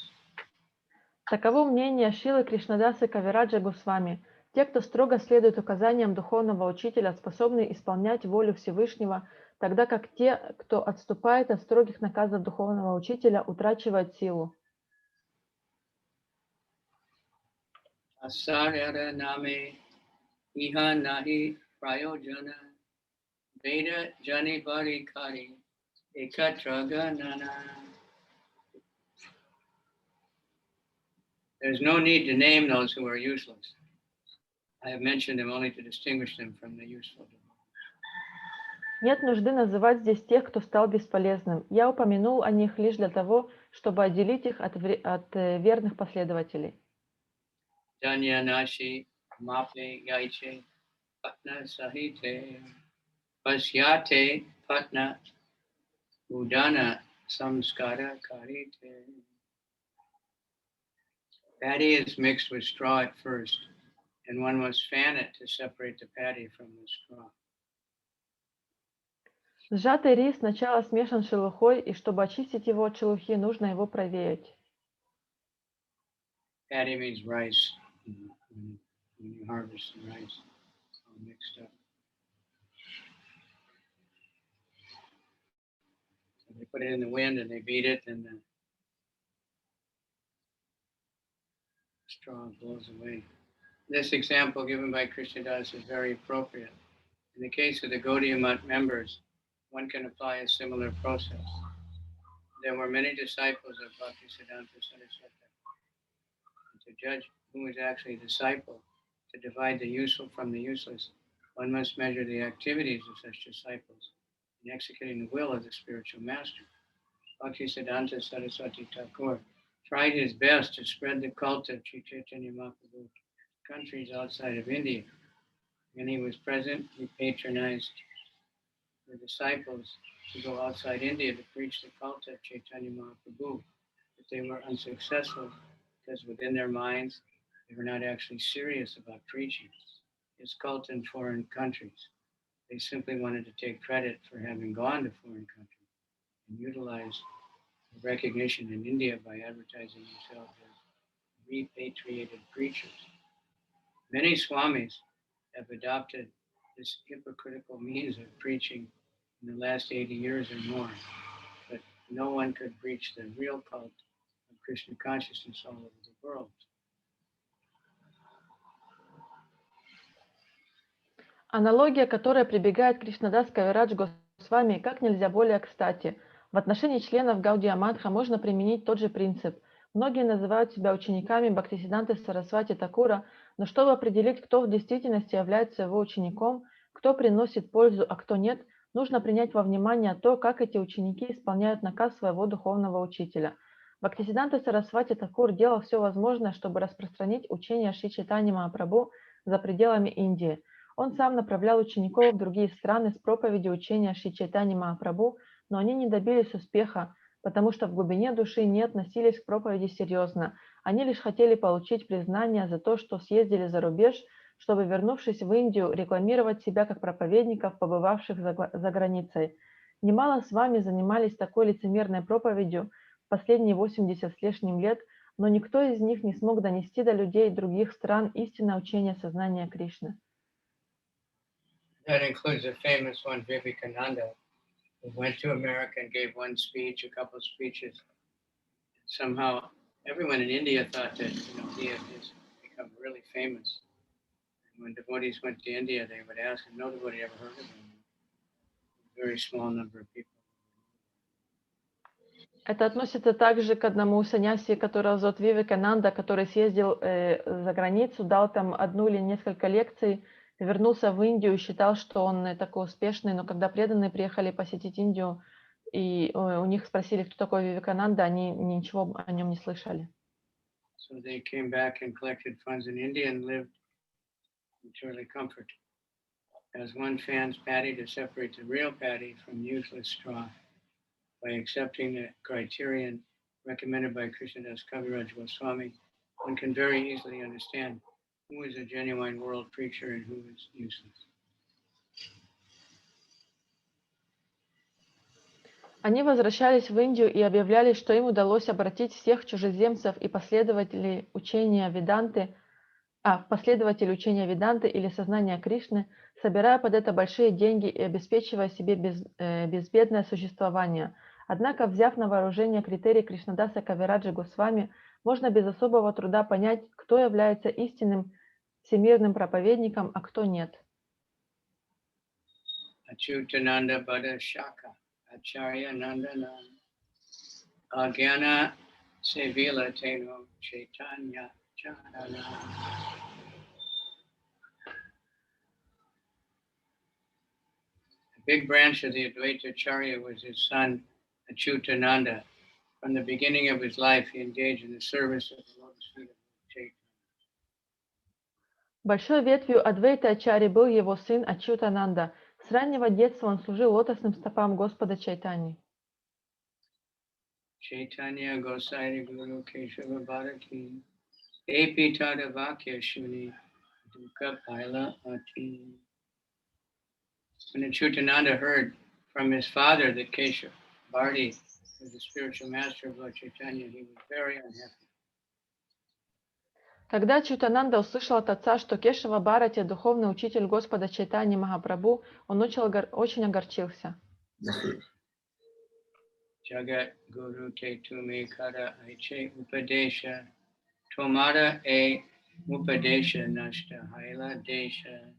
Таково мнение Шрилы Кришнадасы Кавираджа Госвами. Те, кто строго следует указаниям духовного учителя, способны исполнять волю Всевышнего, тогда как те, кто отступает от строгих наказов духовного учителя, утрачивают силу. Asarya name iha nahi prayojana veda jani bari kari ekatraganana. There's no need to name those who are useless. I have mentioned them only to distinguish them from the useful. Нет нужды называть здесь тех, кто стал бесполезным. Я упомянул о них лишь для того, чтобы отделить их от верных последователей. Danyanashi mape yaiche patna sahite pasyate patna udana samskara karite. Paddy is mixed with straw at first, and one must fan it to separate the paddy from the straw. Сжатый рис сначала смешан с шелухой, и чтобы очистить его от шелухи, нужно его провеять. Paddy means rice. When you harvest the rice, it's all mixed up. So they put it in the wind and they beat it, and the straw blows away. This example given by Krishnadas is very appropriate. In the case of the Gaudiya Math members, one can apply a similar process. There were many disciples of Bhaktisiddhanta Saraswati. And to judge who is actually a disciple, to divide the useful from the useless, one must measure the activities of such disciples in executing the will of the spiritual master. Bhaktisiddhanta Saraswati Thakur tried his best to spread the cult of Sri Chaitanya Mahaprabhu to countries outside of India. When he was present, he patronized the disciples to go outside India to preach the cult of Chaitanya Mahaprabhu, but they were unsuccessful because within their minds, they were not actually serious about preaching his cult in foreign countries. They simply wanted to take credit for having gone to foreign countries and utilize the recognition in India by advertising themselves as repatriated preachers. Many Swamis have adopted this hypocritical means of preaching in the last 80 years or more, but no one could preach the real cult of Krishna consciousness all over the world. Аналогия, которая прибегает Кришнадас Кавирадж Госвами, как нельзя более кстати. В отношении членов Гаудия Матха можно применить тот же принцип. Многие называют себя учениками Бхактисиддханты Сарасвати Такура, но чтобы определить, кто в действительности является его учеником, кто приносит пользу, а кто нет, нужно принять во внимание то, как эти ученики исполняют наказ своего духовного учителя. Бхактисиддханта Сарасвати Такур делал все возможное, чтобы распространить учение Шри Чайтаньи Махапрабху за пределами Индии. Он сам направлял учеников в другие страны с проповедью учения Шри Чайтаньи Махапрабху, но они не добились успеха, потому что в глубине души не относились к проповеди серьезно. Они лишь хотели получить признание за то, что съездили за рубеж, чтобы, вернувшись в Индию, рекламировать себя как проповедников, побывавших за границей. Немало с вами занимались такой лицемерной проповедью в последние 80 с лишним лет, но никто из них не смог донести до людей других стран истинное учение сознания Кришны. That includes a famous one, Vivekananda, who went to America and gave one speech, a couple of speeches. Somehow, everyone in India thought that he had just become really famous. And when devotees went to India, they would ask him, no devotee ever heard of him. A very small number of people. Это относится также к одному саньяси, которого зовут Вивекананда, который съездил за границу, дал там одну или несколько лекций, вернулся в Индию и считал, что он такой успешный, но когда преданные приехали посетить Индию, и у них спросили, кто такой Вивекананда, они ничего о нем не слышали. So they came back and collected funds in India and lived in truly comfort. As one fans paddy to separate the real paddy from useless straw by accepting the criterion recommended by Krishnadas Kaviraj Goswami, one can very easily understand who is a genuine world preacher and who is useless. Они возвращались в Индию и объявляли, что им удалось обратить всех чужеземцев и последователей учения Веданты или сознания Кришны, собирая под это большие деньги и обеспечивая себе безбедное существование. Однако, взяв на вооружение критерии Кришнадаса Кавираджи Госвами, можно без особого труда понять, кто является истинным всемирным проповедником, а кто нет. Achyutananda Bada Shaka, Acharya Nandana, Agyana Sevila Teno Caitanya-caritāmṛta. A big branch of the Advaita Charya was his son Achyutananda. From the beginning of his life, he engaged in the service of the lotus feet of Chaitanya. Большой ветвью Адвайта Ачари был его сын Ачютананда. С раннего детства он служил лотосным стопам Господа Чайтаньи. Chaitanya Gosai Guru Keshava Bharati Epi Tada Vakya Shuni Dukkha Paila Ati. When Achyutananda heard from his father that Keshava Bharati was the spiritual master of Lord Chaitanya, he was very unhappy. Когда Ачютананда услышал от отца, что Кешава Бхарати, духовный учитель Господа Чайтаньи Махапрабху, он очень огорчился. Jagat Guru Ketume Kada Aiche Upadesha Tomada E Upadesha Nashta Haila Desha.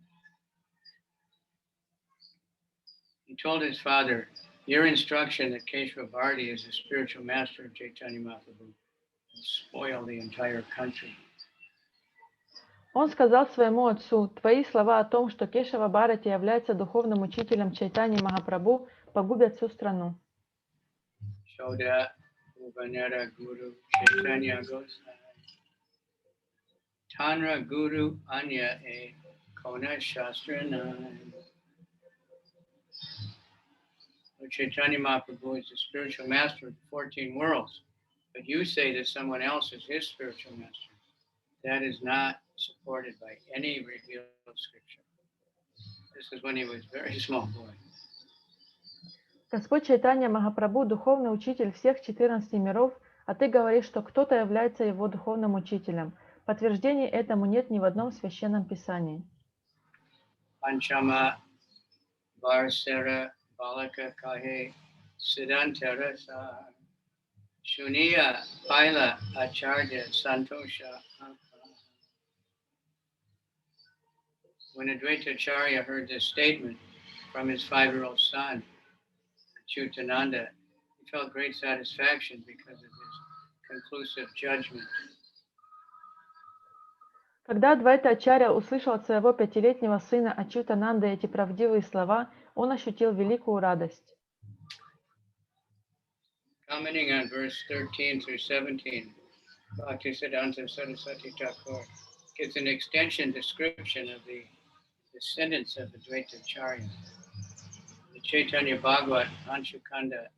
He He told his father, "Your instruction that Keshava Bharati is the spiritual master of Chaitanya Mahaprabhu will spoil the entire country." Он сказал своему отцу: «Твои слова о том, что Кешава Бхарати является духовным учителем Чайтаньи Махапрабху, погубят всю страну». Shoda Uvanera Guru Chaitanya Gosai Tanra Guru Anya E Kona Shastra Nine. Chaitanya Mahaprabhu is the spiritual master of the 14 worlds, but you say that someone else is his spiritual master. That is not supported by any revealed scripture. This is when he was a very small boy. Господь Чайтанья Махапрабху – духовный учитель всех 14 миров, а ты говоришь, что кто-то является его духовным учителем. Подтверждений этому нет ни в одном священном писании. Panchama Varsera Balaka Kahe Siddhantara Sa Shuniya Paila Acharya Santosha. When Advaita Acharya heard this statement from his 5-year-old son, Chaitananda, he felt great satisfaction because of his conclusive judgment. Когда Адвайта Ачарья услышал от своего 5-летнего сына Ачютананды эти правдивые слова, он ощутил великую радость. Commenting on verse 13 through 17, Bhaktisiddhanta Saraswati Thakur gives an extension description of the descendants of Advaita Acharya. The Chaitanya Bhagavat Anshukanda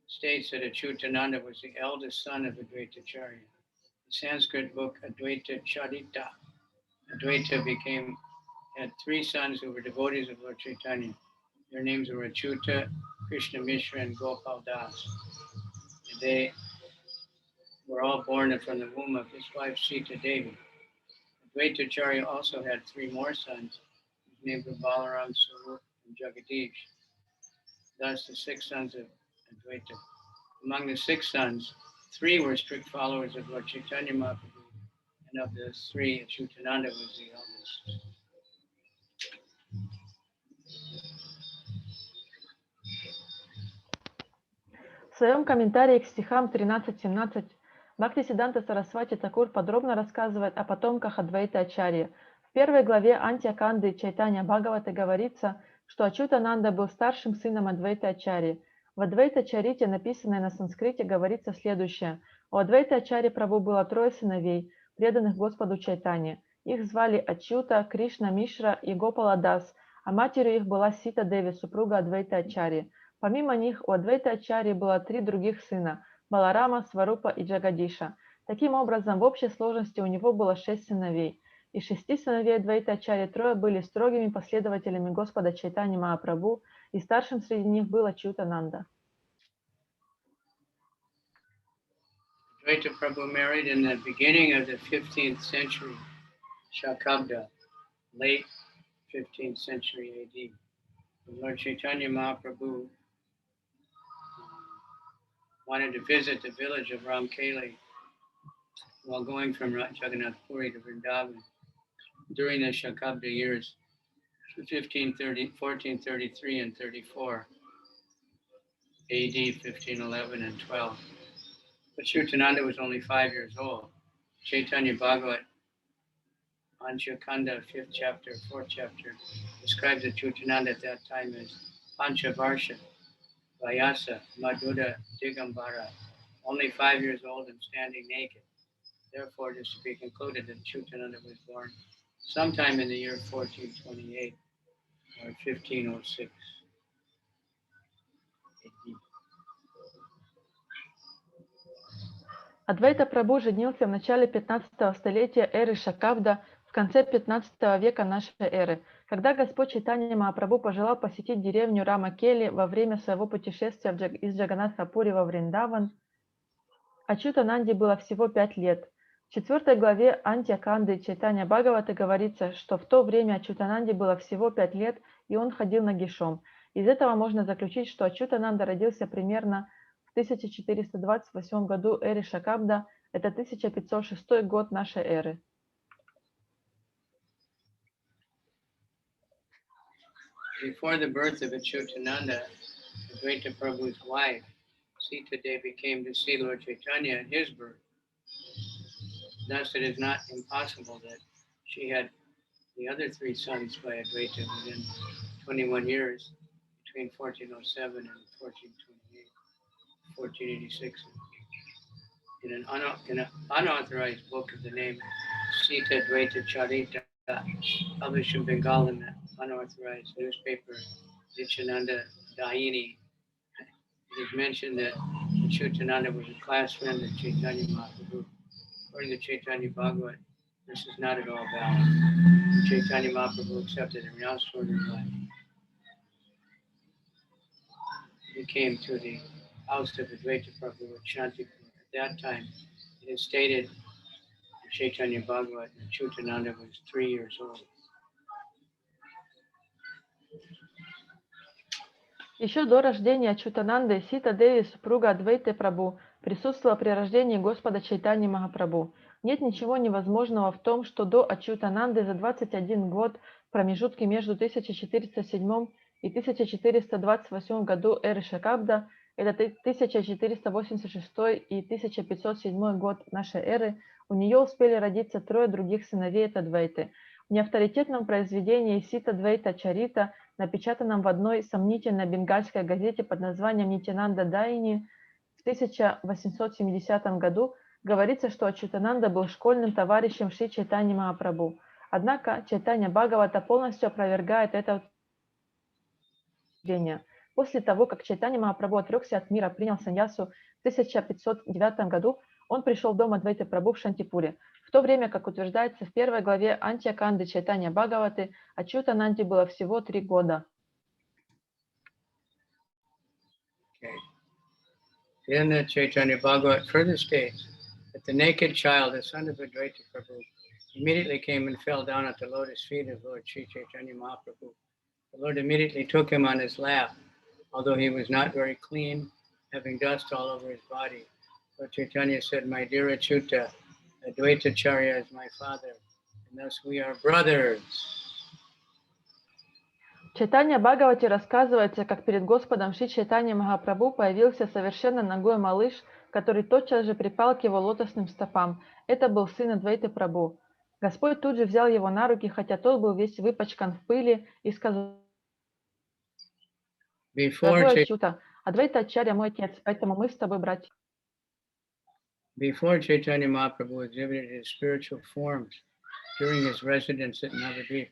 states that Achyutananda was the eldest son of Advaita Acharya. The Sanskrit book Aди-lila, Advaita had 3 sons who were devotees of Lord Chaitanya. Their names were Achyuta, Krishna Mishra, and Gopal Das. And they were all born from the womb of his wife Sita Devi. Advaita Acharya also had 3 more sons, whose names were Balaram, Sarup, and Jagadish. Thus, the 6 sons of Advaita. Among the 6 sons, 3 were strict followers of Lord Chaitanya Mahaprabhu, and of the 3, Achyutananda was the eldest. В своем комментарии к стихам 13-17 Бхактисиддханта Сарасвати Такур подробно рассказывает о потомках Адвайта Ачарьи. В первой главе Антья-канды Чайтанья Бхагаваты говорится, что Ачютананда был старшим сыном Адвайта Ачарьи. В Адвайта-чарите, написанной на санскрите, говорится следующее. У Адвайта Ачарьи Прабху было 3 сыновей, преданных Господу Чайтанье. Их звали Ачюта, Кришна Мишра и Гопала Дас, а матерью их была Сита Деви, супруга Адвайта Ачарьи. Помимо них, у Адвайта Ачарьи было 3 других сына – Баларама, Сварупа и Джагадиша. Таким образом, в общей сложности у него было 6 сыновей. Из 6 сыновей Адвайта Ачарьи 3 были строгими последователями Господа Чайтаньи Махапрабху, и старшим среди них был Ачютананда. Advaita Prabhu married in the beginning of the 15th century Shakabda, late 15th century AD. Lord Chaitanya Mahaprabhu wanted to visit the village of Ramkeli while going from Jagannath Puri to Vrindavan during the Shakabda years, 1433 and 34, AD 1511 and 12. But Chaitananda was only 5 years old. Chaitanya Bhagavat, Anshukanda, 5th chapter, 4th chapter, describes the Chaitananda at that time as Panchavarsha, Vayasa, Madhuda, Digambara, only 5 years old and standing naked. Therefore, it is to be concluded that Chaitananda was born sometime in the year 1428 or 1506 AD. Адвайта Прабху женился в начале 15-го столетия эры Шакабда, в конце 15 века нашей эры. Когда Господь Чайтанья Махапрабху пожелал посетить деревню Рамакели во время своего путешествия из Джаганнатха-пури во Вриндаван, Ачютананде было всего 5 лет. В 4 главе Антья-канды Чайтанья Бхагаваты говорится, что в то время Ачютананде было всего 5 лет, и он ходил нагишом. Из этого можно заключить, что Ачютананда родился примерно в 1428 году эры Шакабда, это 1506 год нашей эры. Before the birth of Achyutananda, Advaita Prabhu's wife, Sita Devi came to see Lord Chaitanya at his birth. Thus, it is not impossible that she had the other three sons by Advaita within 21 years, between 1407 and 1428, 1486. In an unauthorized book of the name Caitanya-caritāmṛta, published in Bengal in the unauthorized newspaper Nityananda Dayini, it is mentioned that Achyutananda was a class friend of Chaitanya Mahaprabhu. According to Chaitanya Bhagavat, this is not at all valid. Chaitanya Mahaprabhu accepted a renounced order of life. He came to the house of Advaita Prabhu at Shantipur. At that time, it is stated in Chaitanya Bhagavat that Achyutananda was 3 years old. Еще до рождения Ачютананды Сита Деви, супруга Адвайты Прабху, присутствовала при рождении Господа Чайтаньи Махапрабху. Нет ничего невозможного в том, что до Ачютананды за 21 год в промежутке между 1407 и 1428 году эры Шакабда, это 1486 и 1507 год нашей эры, у нее успели родиться 3 других сыновей от Адвайты. В неавторитетном произведении Сита-двайта-чарита, напечатанном в одной сомнительной бенгальской газете под названием Нитьянанда Дайни в 1870 году, говорится, что Ачютананда был школьным товарищем Шри Чайтаньи Махапрабху. Однако Чайтанья Бхагавата полностью опровергает это утверждение. После того, как Чайтанья Махапрабху отрекся от мира, принял саньясу в 1509 году, он пришел в дом Адвайты Прабху в Шантипуре. В то время, как утверждается в первой главе Антья-канды Чайтанья Бхагаваты, Ачютананде было всего 3 года. Then the Chaitanya Bhagavat further states that the naked child, the son of Advaita Prabhu, immediately came and fell down at the lotus feet of Lord Sri Chaitanya Mahaprabhu. The Lord immediately took him on his lap, although he was not very clean, having dust all over his body. Lord Chaitanya said, "My dear Achyuta, Advaita Acharya is my father, and thus we are brothers." В Чайтанья Бхагавате рассказывается, как перед Господом Шри Чайтанья Махапрабху появился совершенно нагой малыш, который тотчас же припал к его лотосным стопам. Это был сын Адвайты Прабху. Господь тут же взял его на руки, хотя тот был весь выпачкан в пыли, и сказал: «Дорогой Ачюта, Адвайта Ачарья мой отец, поэтому мы с тобой братья». Before Chaitanya Mahaprabhu exhibited his spiritual forms during his residence at Navadvip,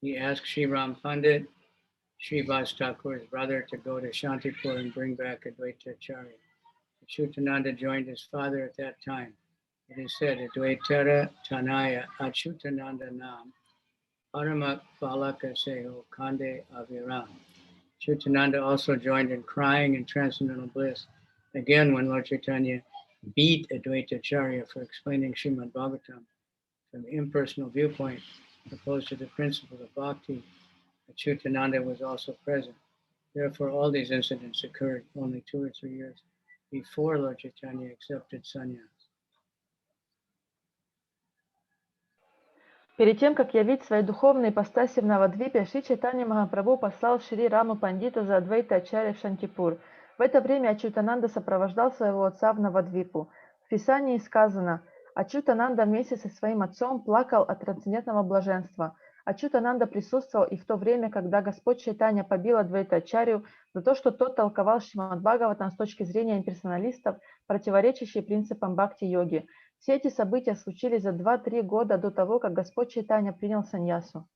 he asked Sri Ram Pandit, Srivas Thakur's brother, to go to Shantipur and bring back Advaita Acharya. Achyutananda joined his father at that time. It is said, Advaitara Tanaya Achyutananda Nam Paramak Balaka Seho Kande Aviram. Achyutananda also joined in crying in transcendental bliss. Again, when Lord Chaitanya beat Advaita Acharya for explaining Srimad Bhagavatam from the impersonal viewpoint opposed to the principle of bhakti, Achyutananda was also present. Therefore, all these incidents occurred only 2 or 3 years before Lord Chaitanya accepted sannyas. Перед тем, как явить свои духовные ипостаси в Навадвипе, Шри Чайтанья Махапрабху послал Шри Раму Пандита за Адвайта Ачарья в Шантипур. В это время Ачютананда сопровождал своего отца в Навадвипу. В Писании сказано: Ачютананда вместе со своим отцом плакал от трансцендентного блаженства. Ачютананда присутствовал и в то время, когда Господь Чайтанья побил Адвайта Ачарью за то, что тот толковал Шримад Бхагаватам с точки зрения имперсоналистов, противоречащие принципам бхакти-йоги. Все эти события случились за 2-3 года до того, как Господь Чайтанья принял саньясу.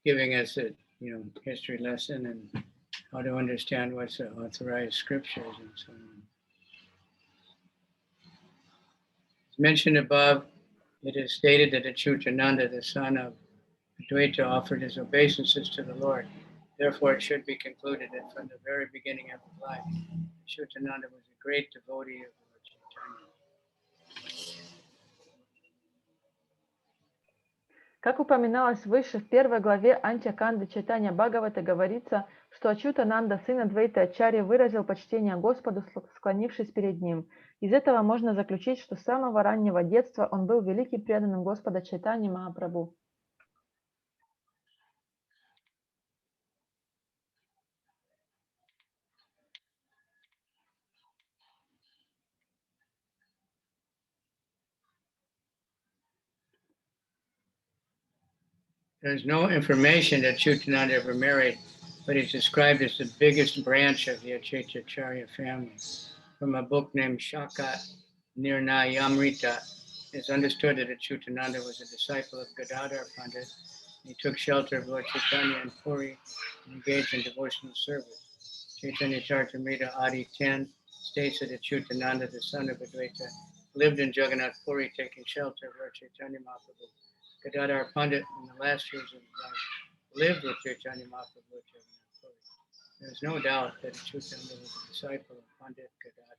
Giving us a history lesson and how to understand what's the authorized scriptures and so on. As mentioned above, it is stated that Achyutananda, the son of Advaita, offered his obeisances to the Lord. Therefore, it should be concluded that from the very beginning of his life, Achyutananda was a great devotee of Lord Chaitanya. Как упоминалось выше, в первой главе Антья-канды Чайтанья Бхагавата говорится, что Ачютананда, сын Адвайты Ачарьи, выразил почтение Господу, склонившись перед ним. Из этого можно заключить, что с самого раннего детства он был великим преданным Господа Чайтаньи Махапрабху. There's no information that Chaitananda ever married, but he's described as the biggest branch of the Caitanya-charya family. From a book named Caitanya-caritāmṛta, it's understood that Chaitananda was a disciple of Gadadhar Pandit. He took shelter of Lord Chaitanya in Puri and engaged in devotional service. Caitanya-caritāmṛta Adi 10 states that Chaitananda, the son of Advaita, lived in Jagannath Puri, taking shelter of Lord Chaitanya Mahaprabhu. Gadadhar Pandit, in the last years of his life, lived with Chaitanya Mahaprabhu at Jagannath Puri. There's no doubt that Chaitanya was a disciple of Pandit Gadadhar.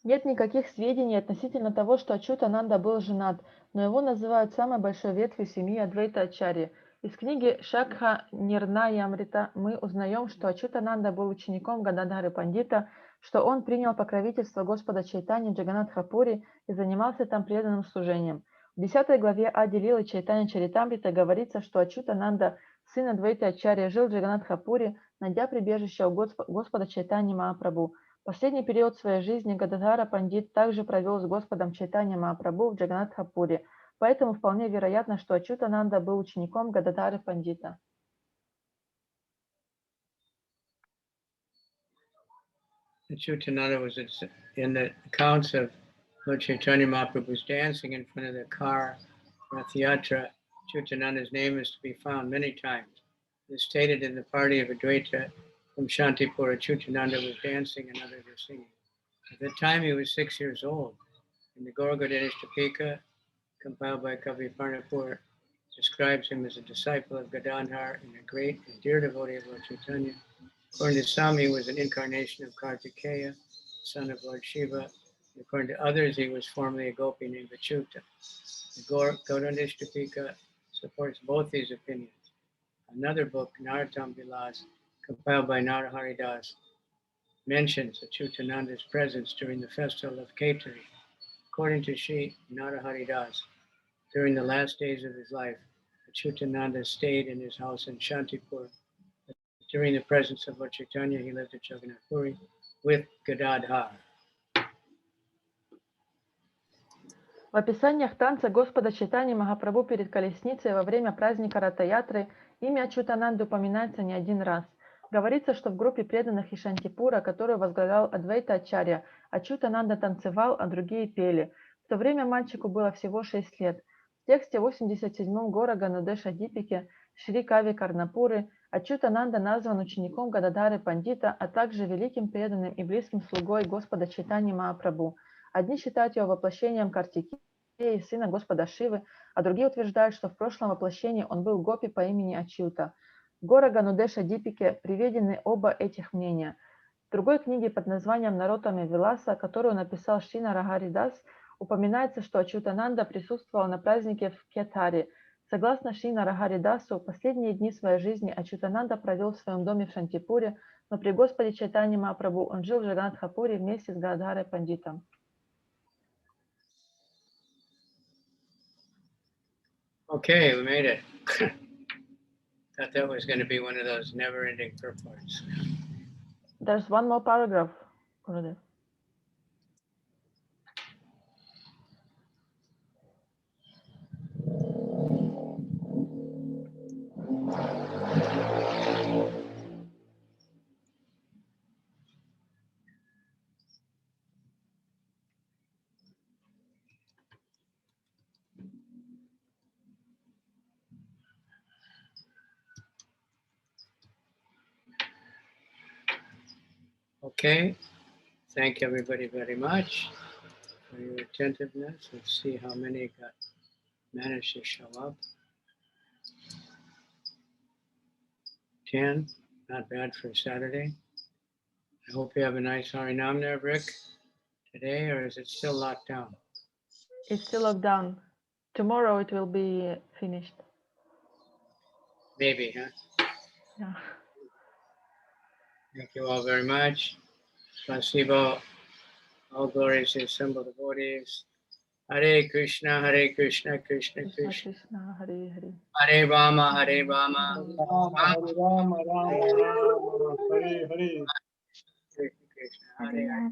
Нет никаких сведений относительно того, что Ачютананда был женат, но его называют самой большой ветвью семьи Адвайта Ачарьи. Из книги Шакха-нирная-амрита мы узнаем, что Ачютананда был учеником Гададхары Пандита, что он принял покровительство Господа Чайтаньи в Джаганнатха-пури и занимался там преданным служением. В 10 главе Ади-лилы Чайтанья-чаритамрита говорится, что Ачютананда, сын Адвайта Ачарьи, жил в Джаганнатха-пури, найдя прибежище у Господа Чайтаньи Махапрабху. Последний период своей жизни Гададхара Пандит также провел с Господом Чайтанья Махапрабху в Джаганнатха-пури, поэтому вполне вероятно, что Ачютананда был учеником Гададхары Пандита. Chaitananda was in the accounts of Lord Chaitanya Mahaprabhu's dancing in front of the car, Rath Yatra. Chaitananda's name is to be found many times. It is stated in the party of Advaita from Shantipura, Chaitananda was dancing and others were singing. At that time he was 6 years old. In the Gauragadeshtapika, compiled by Kavicandra describes him as a disciple of Gadadhar and a great and dear devotee of Lord Chaitanya. According to some, he was an incarnation of Kartikeya, son of Lord Shiva. And according to others, he was formerly a gopi named Achyuta. The Gaurandishtapika supports both these opinions. Another book, Narottam Vilas, compiled by Narahari Das, mentions Achyutananda's presence during the festival of Caitanya. According to Sri Narahari Das, during the last days of his life, Achyutananda stayed in his house in Shantipur. During the presence of Lord Chaitanya, he lived at Jagannath Puri with Gadadhar. В описаниях танца Господа Чайтаньи Махапрабху перед колесницей во время праздника Ратаятры имя Ачютананды упоминается не один раз. Говорится, что в группе преданных из Шантипура, которую возглавлял Адвайта Ачарья, Ачютананда танцевал, а другие пели. В то время мальчику было всего 6 лет. В тексте 87-м Гора Ганудеша Дипике Шри Кавикарнапуры Ачютананда назван учеником Гададхары Пандита, а также великим преданным и близким слугой Господа Чайтаньи Махапрабху. Одни считают его воплощением Картикеи, сына Господа Шивы, а другие утверждают, что в прошлом воплощении он был гопи по имени Ачюта. В Гора Ганудеша Дипике приведены оба этих мнения. В другой книге под названием Наротами Виласа, которую написал Шри Нарахари Дас, упоминается, что Ачютананда присутствовал на празднике в Кетаре. Согласно Шри Нарахари Дасу, последние дни своей жизни Ачютананда провел в своем доме в Шантипуре, но при Господе Чайтаньи Махапрабху он жил в Джаганнатха-пури вместе с Гададхарой Пандитом. Okay, we made it. Thought that was going to be one of those never-ending purports. There's one more paragraph. Okay, thank everybody very much for your attentiveness. Let's see how many managed to show up. 10, not bad for Saturday. I hope you have a nice Harinam there, Rick, today, or is it still locked down? It's still locked down. Tomorrow it will be finished. Maybe, huh? Yeah. Thank you all very much. Spasibo, all glories to assembled devotees. Hare Krishna, Krishna Krishna, Krishna, Hare Hare. Hare Rama, Hare Rama. Hare Rama, Rama Rama, Hare Hare. Krishna, Hare Hare.